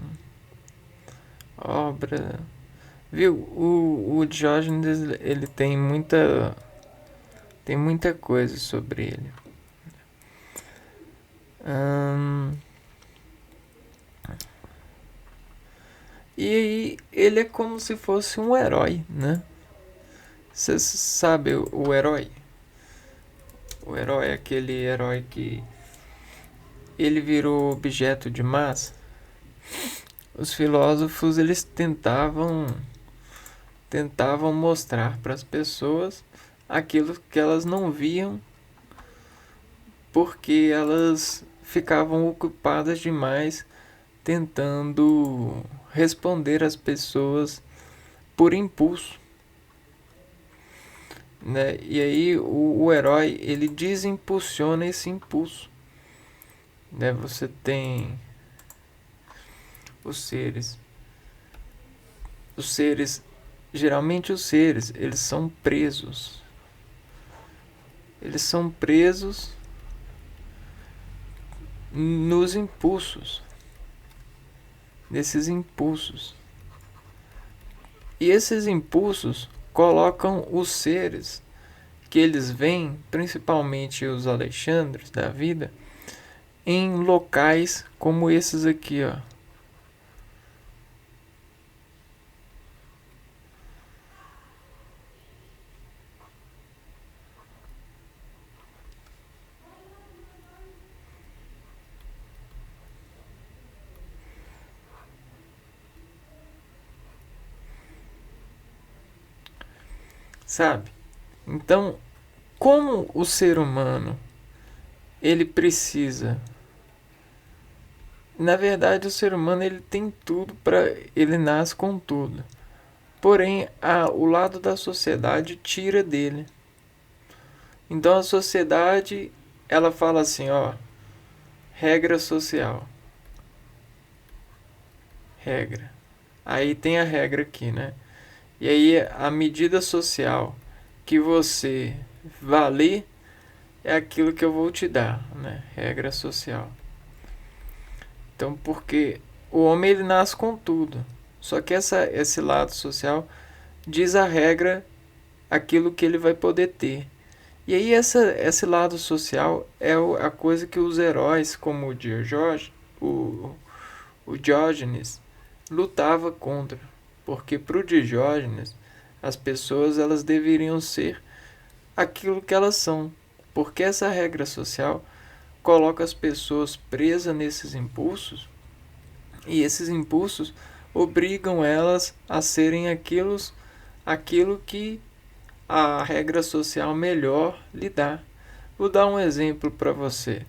obra. Viu? O Diógenes, ele tem muita coisa sobre ele. E aí ele é como se fosse um herói, né? Você sabe o herói? O herói é aquele herói que ele virou objeto de massa. Os filósofos, eles tentavam mostrar para as pessoas aquilo que elas não viam, porque elas ficavam ocupadas demais tentando responder às pessoas por impulso, né? E aí o herói, ele desimpulsiona esse impulso, né? Você tem os seres, geralmente os seres, eles são presos, nos impulsos, nesses impulsos. E esses impulsos colocam os seres que eles veem, principalmente os Alexandres da vida, em locais como esses aqui, ó. Sabe? Então, como o ser humano ele precisa, na verdade o ser humano ele tem tudo para, ele nasce com tudo. Porém, o lado da sociedade tira dele. Então a sociedade, ela fala assim, ó, regra social. Regra. Aí tem a regra aqui, né? E aí a medida social que você valer é aquilo que eu vou te dar, né? Regra social. Então, porque o homem ele nasce com tudo. Só que esse lado social diz a regra aquilo que ele vai poder ter. E aí esse lado social é a coisa que os heróis, como o Diógenes, lutava contra. Porque para o Diógenes, as pessoas elas deveriam ser aquilo que elas são. Porque essa regra social coloca as pessoas presas nesses impulsos, e esses impulsos obrigam elas a serem aquilo que a regra social melhor lhe dá. Vou dar um exemplo para você.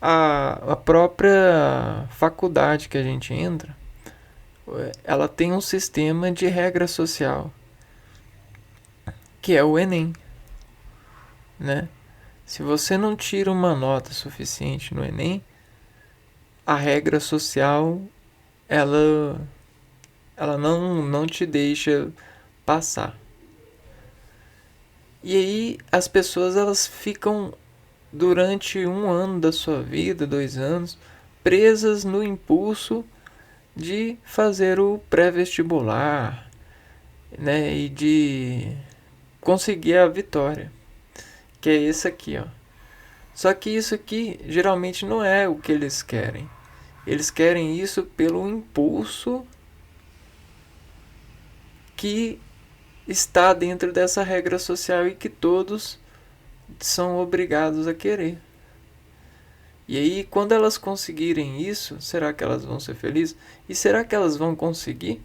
A própria faculdade que a gente entra, ela tem um sistema de regra social, que é o Enem, né? Se você não tira uma nota suficiente no Enem, a regra social ela não te deixa passar. E aí as pessoas elas ficam durante 1 ano da sua vida, 2 anos, presas no impulso de fazer o pré-vestibular, né, e de conseguir a vitória, que é esse aqui, ó. Só que isso aqui geralmente não é o que eles querem. Eles querem isso pelo impulso que está dentro dessa regra social e que todos são obrigados a querer. E aí, quando elas conseguirem isso, será que elas vão ser felizes? E será que elas vão conseguir?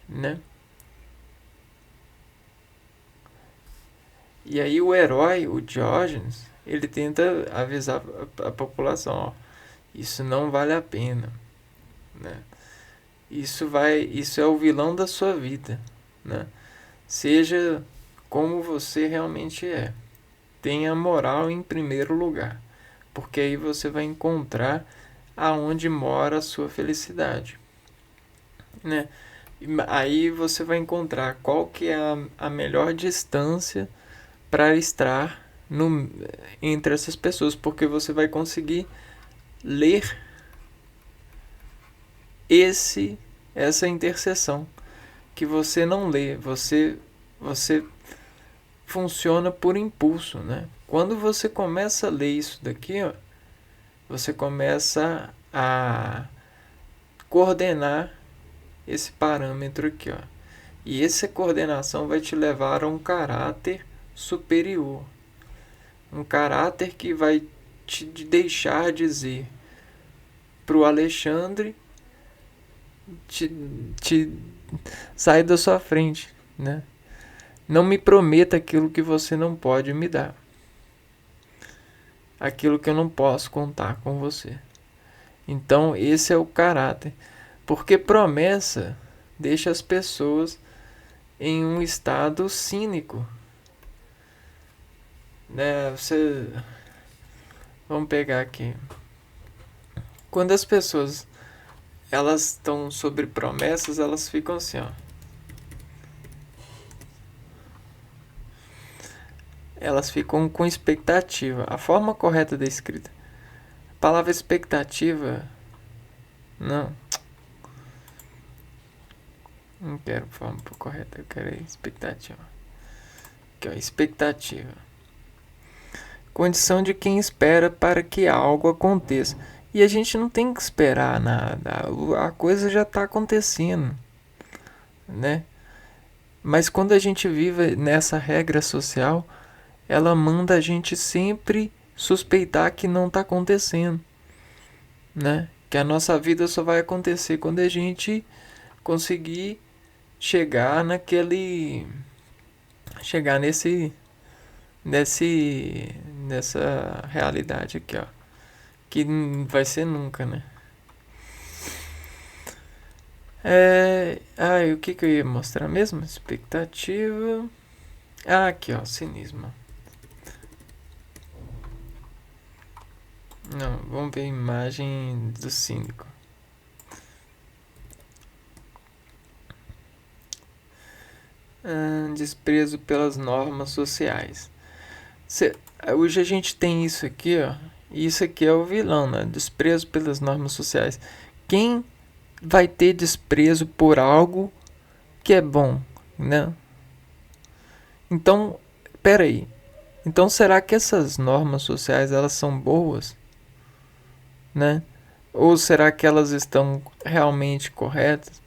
Né? E aí o herói, o Diógenes, ele tenta avisar a população, ó, isso não vale a pena, né? Isso é o vilão da sua vida, né? Seja como você realmente é. Tenha moral em primeiro lugar, porque aí você vai encontrar aonde mora a sua felicidade, né? Aí você vai encontrar qual que é a melhor distância para estar entre essas pessoas, porque você vai conseguir ler essa interseção que você não lê, você funciona por impulso, né? Quando você começa a ler isso daqui, ó, você começa a coordenar esse parâmetro aqui, ó. E essa coordenação vai te levar a um caráter superior. Um caráter que vai te deixar dizer para o Alexandre te sair da sua frente, né? Não me prometa aquilo que você não pode me dar. Aquilo que eu não posso contar com você. Então, esse é o caráter. Porque promessa deixa as pessoas em um estado cínico. Né? Vamos pegar aqui. Quando as pessoas elas estão sobre promessas, elas ficam assim, ó. Elas ficam com expectativa. A forma correta da escrita. A palavra expectativa. Não quero forma correta, eu quero expectativa. Aqui, ó, expectativa. Condição de quem espera para que algo aconteça. E a gente não tem que esperar nada. A coisa já está acontecendo, né? Mas quando a gente vive nessa regra social, ela manda a gente sempre suspeitar que não está acontecendo, né? Que a nossa vida só vai acontecer quando a gente conseguir chegar nessa realidade aqui, ó, que não vai ser nunca, né? O que eu ia mostrar mesmo? Expectativa. Aqui, ó, cinismo. Não, vamos ver a imagem do cínico. Desprezo pelas normas sociais. Hoje a gente tem isso aqui, ó. E isso aqui é o vilão, né? Desprezo pelas normas sociais. Quem vai ter desprezo por algo que é bom, né? Então, peraí. Então, será que essas normas sociais elas são boas, né? Ou será que elas estão realmente corretas?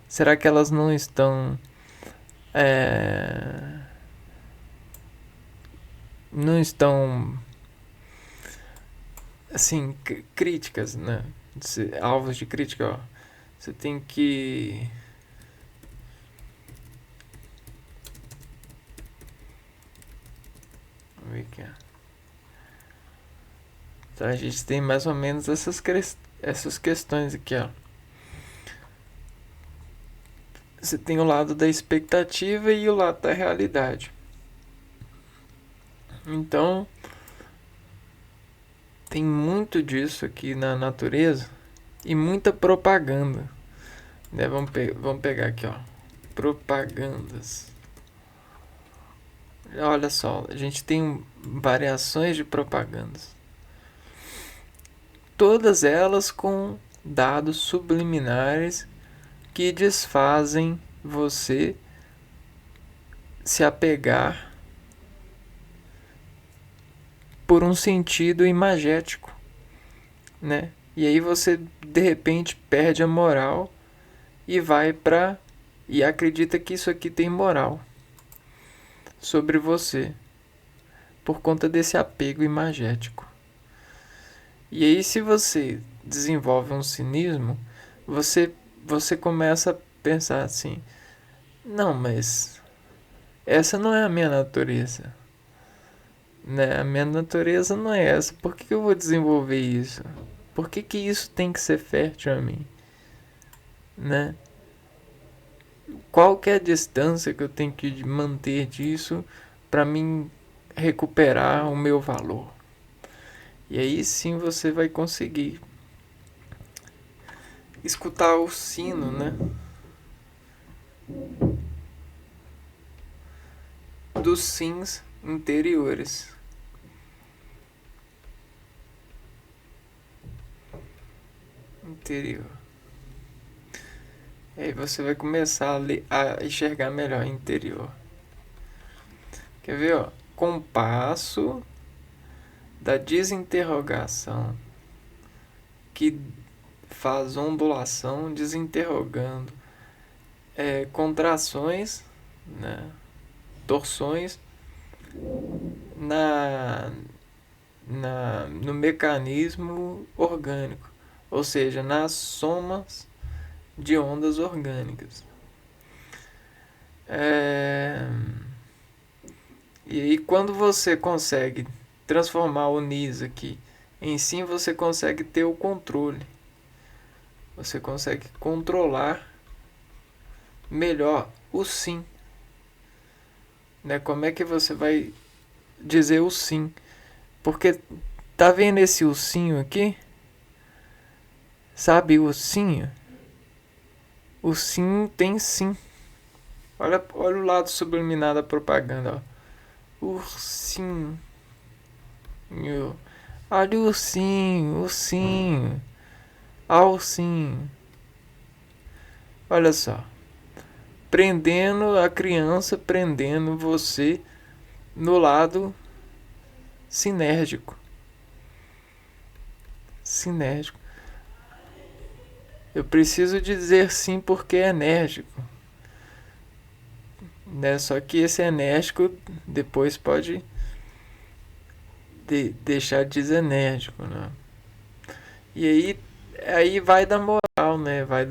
Será que elas não estão não estão assim críticas, né? Alvos de crítica, ó. Você tem que ver aqui, ó. Então a gente tem mais ou menos essas questões aqui, ó. Você tem o lado da expectativa e o lado da realidade. Então, tem muito disso aqui na natureza e muita propaganda, né? Vamos pegar aqui, ó. Propagandas. Olha só, a gente tem variações de propagandas. Todas elas com dados subliminares que desfazem você se apegar por um sentido imagético, né? E aí você de repente perde a moral e e acredita que isso aqui tem moral sobre você por conta desse apego imagético. E aí se você desenvolve um cinismo, você começa a pensar assim: não, mas essa não é a minha natureza, né? A minha natureza não é essa. Por que eu vou desenvolver isso? Por que isso tem que ser fértil a mim, né? Qual que é a distância que eu tenho que manter disso para mim recuperar o meu valor? E aí sim você vai conseguir escutar o sino, né? Dos sims interiores. interior. E aí você vai começar a enxergar melhor interior. Quer ver, ó? Compasso da desinterrogação, que faz ondulação desinterrogando, contrações, né? Torções no mecanismo orgânico, ou seja, nas somas de ondas orgânicas. E aí quando você consegue transformar o NIS aqui em sim, você consegue ter o controle. Você consegue controlar melhor o sim. Né? Como é que você vai dizer o sim? Porque tá vendo esse ursinho aqui? Sabe o ursinho? O sim tem sim. Olha o lado subliminar da propaganda, ó. Ursinho. Olha o ursinho, ursinho. Ursinho. Olha só. Prendendo a criança, prendendo você no lado sinérgico. Sinérgico. Eu preciso dizer sim porque é enérgico. Né? Só que esse enérgico depois pode deixar desenérgico. Né? E aí vai da moral, né? Vai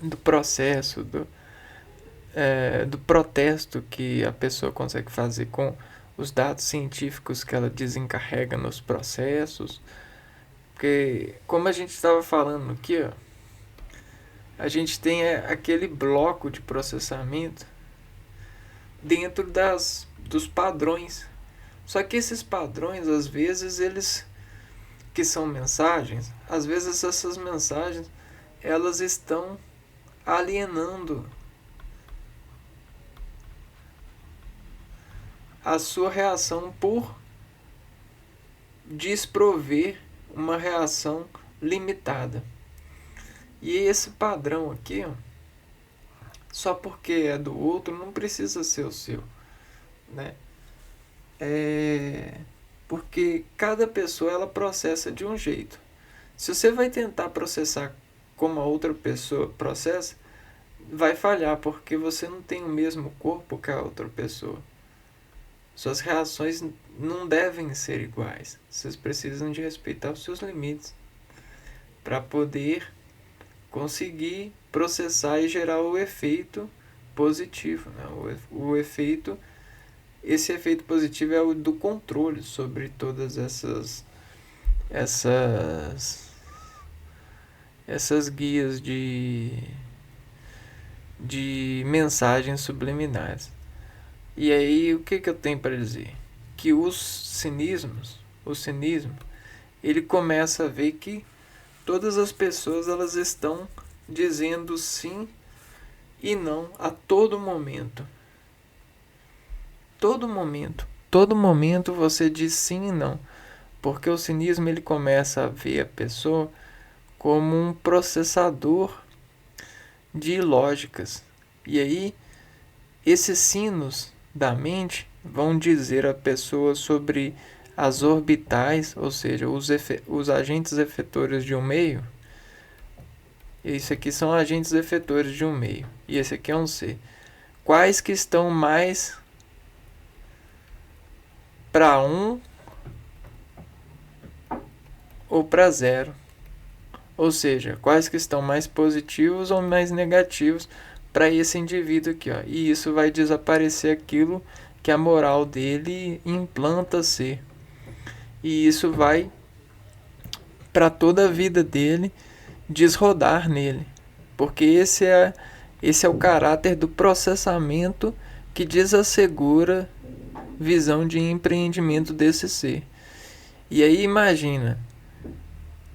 do processo, do protesto que a pessoa consegue fazer com os dados científicos que ela desencarrega nos processos. Porque, como a gente estava falando aqui, ó, a gente tem aquele bloco de processamento dentro dos padrões. Só que esses padrões, às vezes, eles que são mensagens, às vezes essas mensagens elas estão alienando a sua reação por desprover uma reação limitada. E esse padrão aqui, ó, só porque é do outro, não precisa ser o seu, né? Porque cada pessoa ela processa de um jeito. Se você vai tentar processar como a outra pessoa processa, vai falhar, porque você não tem o mesmo corpo que a outra pessoa. Suas reações não devem ser iguais. Vocês precisam de respeitar os seus limites para poder conseguir processar e gerar o efeito positivo. Né? Esse efeito positivo é o do controle sobre todas essas guias de mensagens subliminares. E aí, o que eu tenho para dizer? Que o cinismo, ele começa a ver que todas as pessoas elas estão dizendo sim e não a todo momento. Todo momento você diz sim e não. Porque o cinismo ele começa a ver a pessoa como um processador de lógicas. E aí, esses sinos da mente vão dizer à pessoa sobre as orbitais, ou seja, os agentes efetores de um meio. Isso aqui são agentes efetores de um meio. E esse aqui é um C. Quais que estão mais para 1 ou para 0. Ou seja, quais que estão mais positivos ou mais negativos para esse indivíduo aqui, ó. E isso vai desaparecer aquilo que a moral dele implanta ser. E isso vai para toda a vida dele desrodar nele. Porque esse é o caráter do processamento que desassegura visão de empreendimento desse ser. E aí imagina,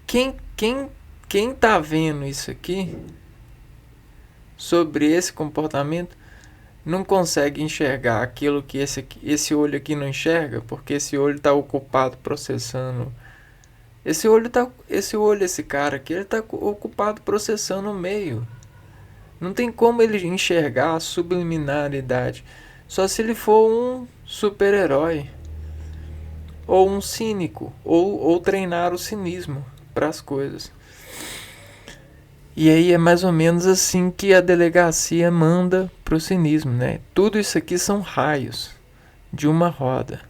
quem tá vendo isso aqui sobre esse comportamento não consegue enxergar aquilo que esse olho aqui não enxerga, porque esse olho está ocupado processando Esse cara aqui, ele tá ocupado processando o meio. Não tem como ele enxergar a subliminaridade. Só se ele for um super-herói. Ou um cínico. Ou treinar o cinismo para as coisas. E aí é mais ou menos assim que a delegacia manda pro cinismo, né? Tudo isso aqui são raios de uma roda.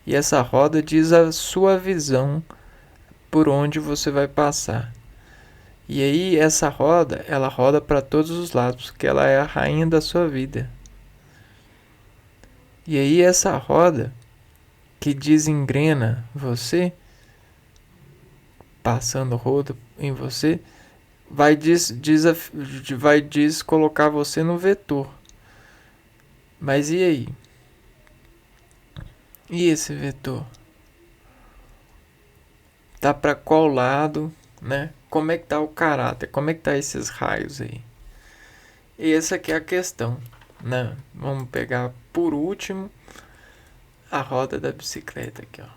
E essa roda diz a sua visão por onde você vai passar. E aí essa roda, ela roda para todos os lados, porque ela é a rainha da sua vida. E aí essa roda que desengrena você, passando roda em você, vai colocar você no vetor. Mas e aí? E esse vetor? Tá para qual lado, né? Como é que tá o caráter? Como é que tá esses raios aí? E essa aqui é a questão, né? Vamos pegar por último a roda da bicicleta aqui, ó.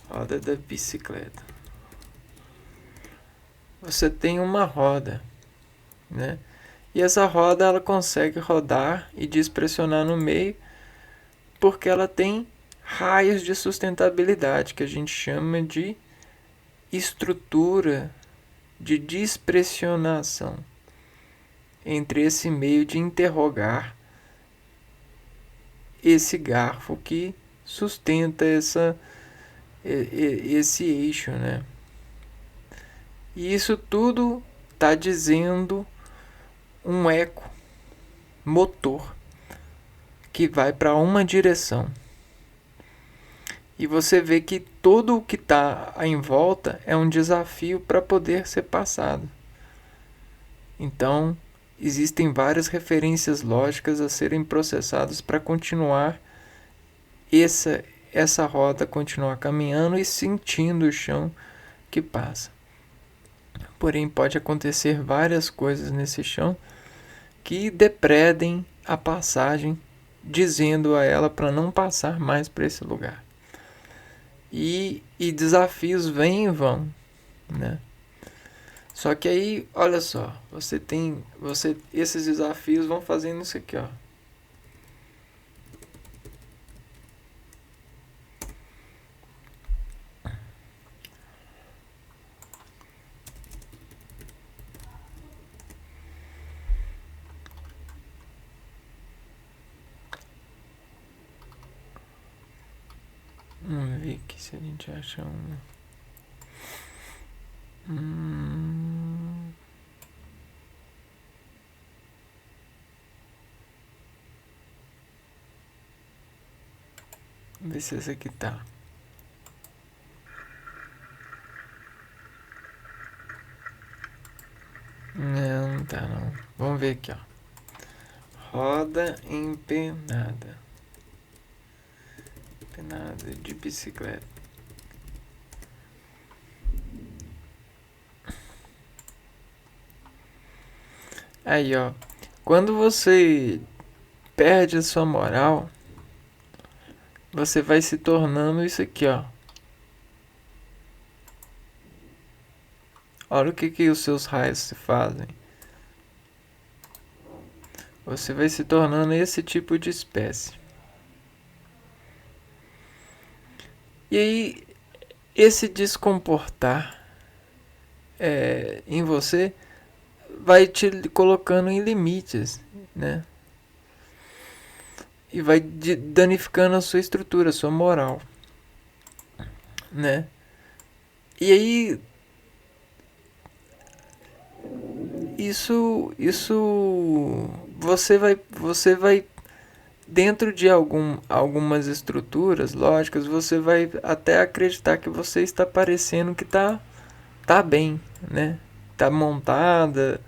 Roda da bicicleta. Você tem uma roda, né? E essa roda ela consegue rodar e despressionar no meio porque ela tem raios de sustentabilidade que a gente chama de estrutura de dispressionação entre esse meio de interrogar esse garfo que sustenta esse eixo, né? E isso tudo está dizendo um eco motor que vai para uma direção. E você vê que tudo o que está em volta é um desafio para poder ser passado. Então, existem várias referências lógicas a serem processadas para continuar essa roda continuar caminhando e sentindo o chão que passa. Porém, pode acontecer várias coisas nesse chão que depredem a passagem, dizendo a ela para não passar mais para esse lugar. E desafios vêm e vão, né? Só que aí, olha só, esses desafios vão fazendo isso aqui, ó. Vamos ver aqui se a gente acha um. Vamos ver se esse aqui tá. Não tá não. Vamos ver aqui, ó. Roda empenada. Empenada de bicicleta. Aí, ó. Quando você perde a sua moral, você vai se tornando isso aqui, ó. Olha o que os seus raios se fazem. Você vai se tornando esse tipo de espécie. E aí, esse descomportar em você vai te colocando em limites, né? E vai danificando a sua estrutura, a sua moral, né? E aí isso você vai dentro de algumas estruturas lógicas, você vai até acreditar que você está parecendo que tá bem, né? Tá montada,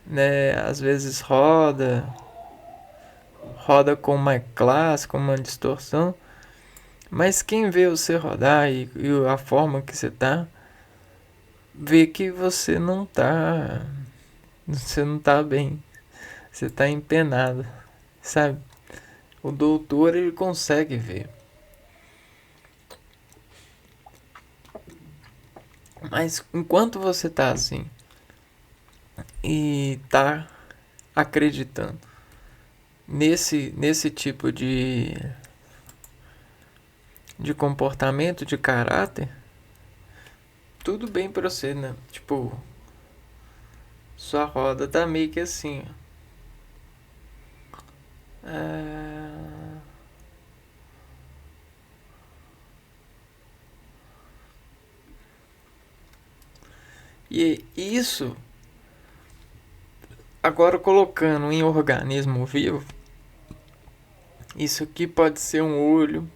né? Às vezes roda com uma classe, com uma distorção. Mas quem vê você rodar e a forma que você tá, vê que você não tá bem. Você tá empenado, sabe? O doutor, ele consegue ver. Mas enquanto você tá assim e tá acreditando nesse tipo de comportamento, de caráter, tudo bem pra você, né? Tipo, sua roda tá meio que assim, ó. E isso, agora colocando em organismo vivo, isso aqui pode ser um olho,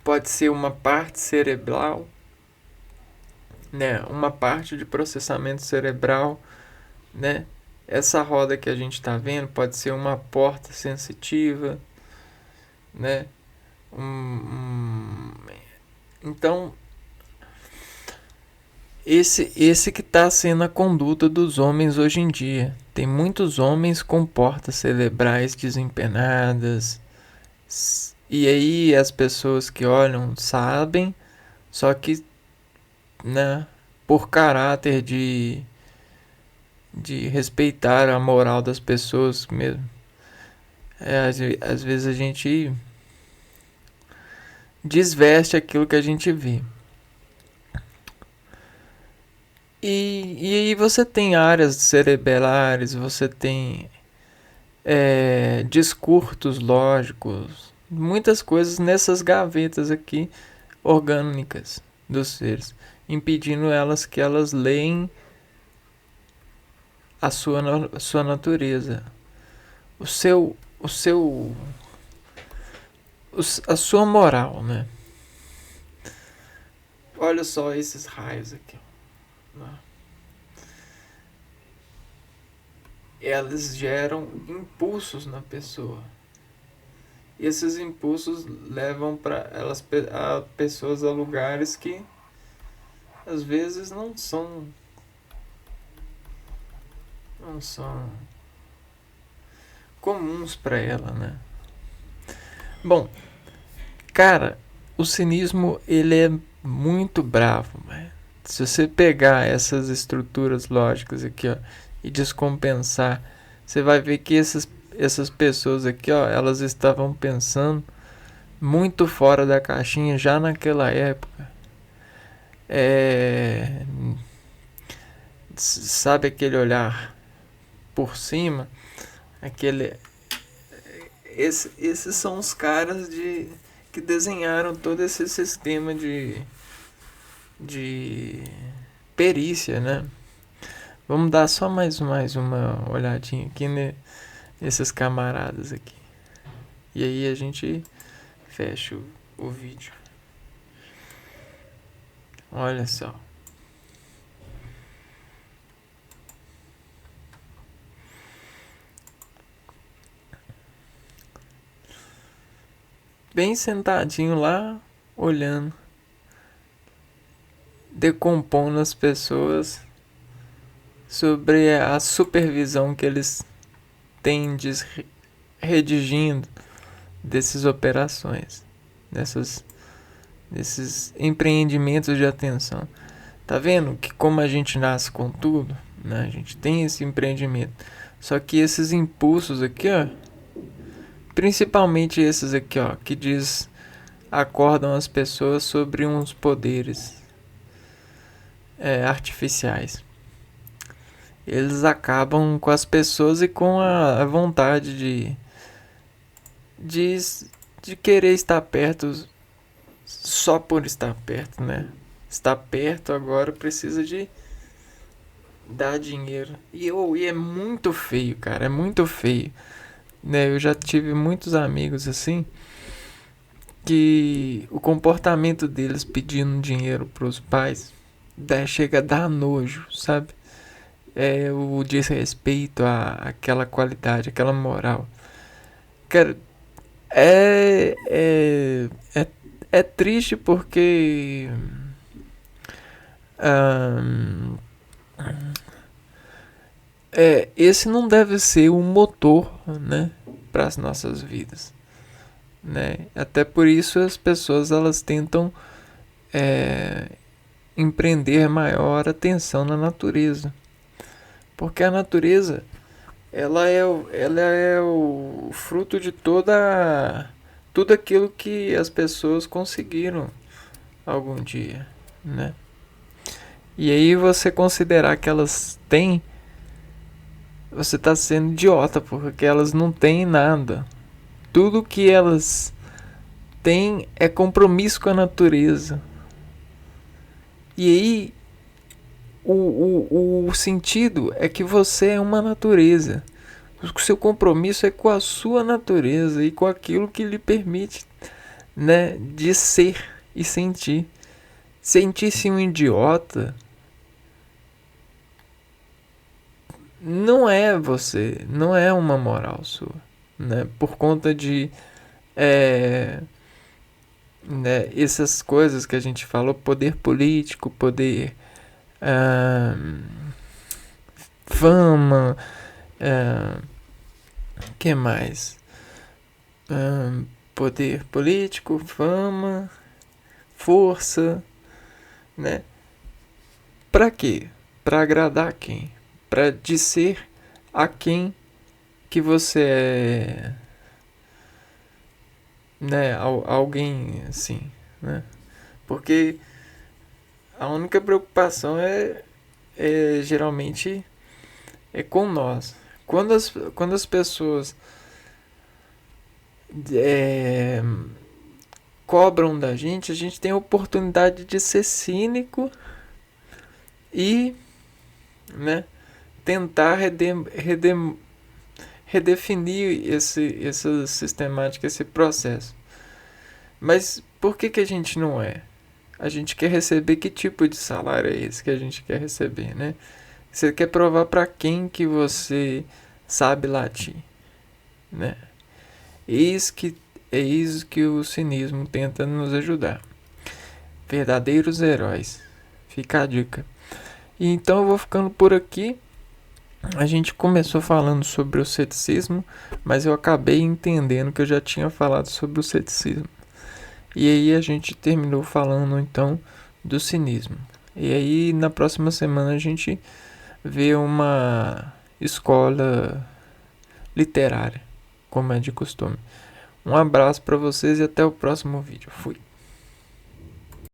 pode ser uma parte cerebral, né? Uma parte de processamento cerebral, né? Essa roda que a gente está vendo pode ser uma porta sensitiva, né? Então, esse que está sendo a conduta dos homens hoje em dia. Tem muitos homens com portas cerebrais desempenadas. E aí as pessoas que olham sabem, só que, né, por caráter de respeitar a moral das pessoas mesmo. Às vezes a gente desveste aquilo que a gente vê. E aí você tem áreas cerebelares, você tem discursos lógicos, muitas coisas nessas gavetas aqui orgânicas dos seres, impedindo elas que elas leem a sua natureza, o seu, a sua moral, né? Olha só esses raios aqui. Elas geram impulsos na pessoa. E esses impulsos levam para elas a pessoas a lugares que às vezes não são comuns para ela, né? Bom, cara, o cinismo ele é muito bravo, né? Se você pegar essas estruturas lógicas aqui, ó, e descompensar, você vai ver que essas pessoas aqui, ó, elas estavam pensando muito fora da caixinha já naquela época. Sabe aquele olhar por cima, aquele esses são os caras que desenharam todo esse sistema de perícia, né? Vamos dar só mais uma olhadinha aqui nesses camaradas aqui. E aí a gente fecha o vídeo. Olha só. Bem sentadinho lá, olhando, decompondo as pessoas sobre a supervisão que eles têm redigindo dessas operações, desses empreendimentos de atenção. Tá vendo que como a gente nasce com tudo, né? A gente tem esse empreendimento. Só que esses impulsos aqui, ó, principalmente esses aqui, ó, que acordam as pessoas sobre uns poderes artificiais. Eles acabam com as pessoas e com a vontade de, de querer estar perto só por estar perto, né? Estar perto agora precisa de dar dinheiro. E é muito feio, cara. É muito feio. Né? Eu já tive muitos amigos assim que o comportamento deles pedindo dinheiro pros pais chega a dar nojo, sabe? É o desrespeito àquela qualidade, aquela moral. Cara, é triste porque hum, esse não deve ser o motor, né, para as nossas vidas, né? Até por isso as pessoas elas tentam empreender maior atenção na natureza. Porque a natureza, ela é o fruto de tudo aquilo que as pessoas conseguiram algum dia, né? E aí você considerar que elas têm, você está sendo idiota, porque elas não têm nada. Tudo que elas têm é compromisso com a natureza. E aí o sentido é que você é uma natureza. O seu compromisso é com a sua natureza e com aquilo que lhe permite, né, de ser e sentir. Sentir-se um idiota não é você, não é uma moral sua, né? Por conta de né, essas coisas que a gente falou, poder político, poder fama, que mais? Poder político, fama, força, né? Pra quê? Pra agradar quem? Pra dizer a quem que você é, né? Alguém assim, né? Porque a única preocupação é geralmente é com nós. Quando as pessoas cobram da gente, a gente tem a oportunidade de ser cínico e, né, tentar redefinir essa sistemática, esse processo. Mas por que a gente não é? A gente quer receber que tipo de salário é esse que a gente quer receber, né? Você quer provar para quem que você sabe latir, né? Eis que o cinismo tenta nos ajudar. Verdadeiros heróis. Fica a dica. E então eu vou ficando por aqui. A gente começou falando sobre o ceticismo, mas eu acabei entendendo que eu já tinha falado sobre o ceticismo. E aí a gente terminou falando então do cinismo. E aí na próxima semana a gente vê uma escola literária, como é de costume. Um abraço para vocês e até o próximo vídeo. Fui.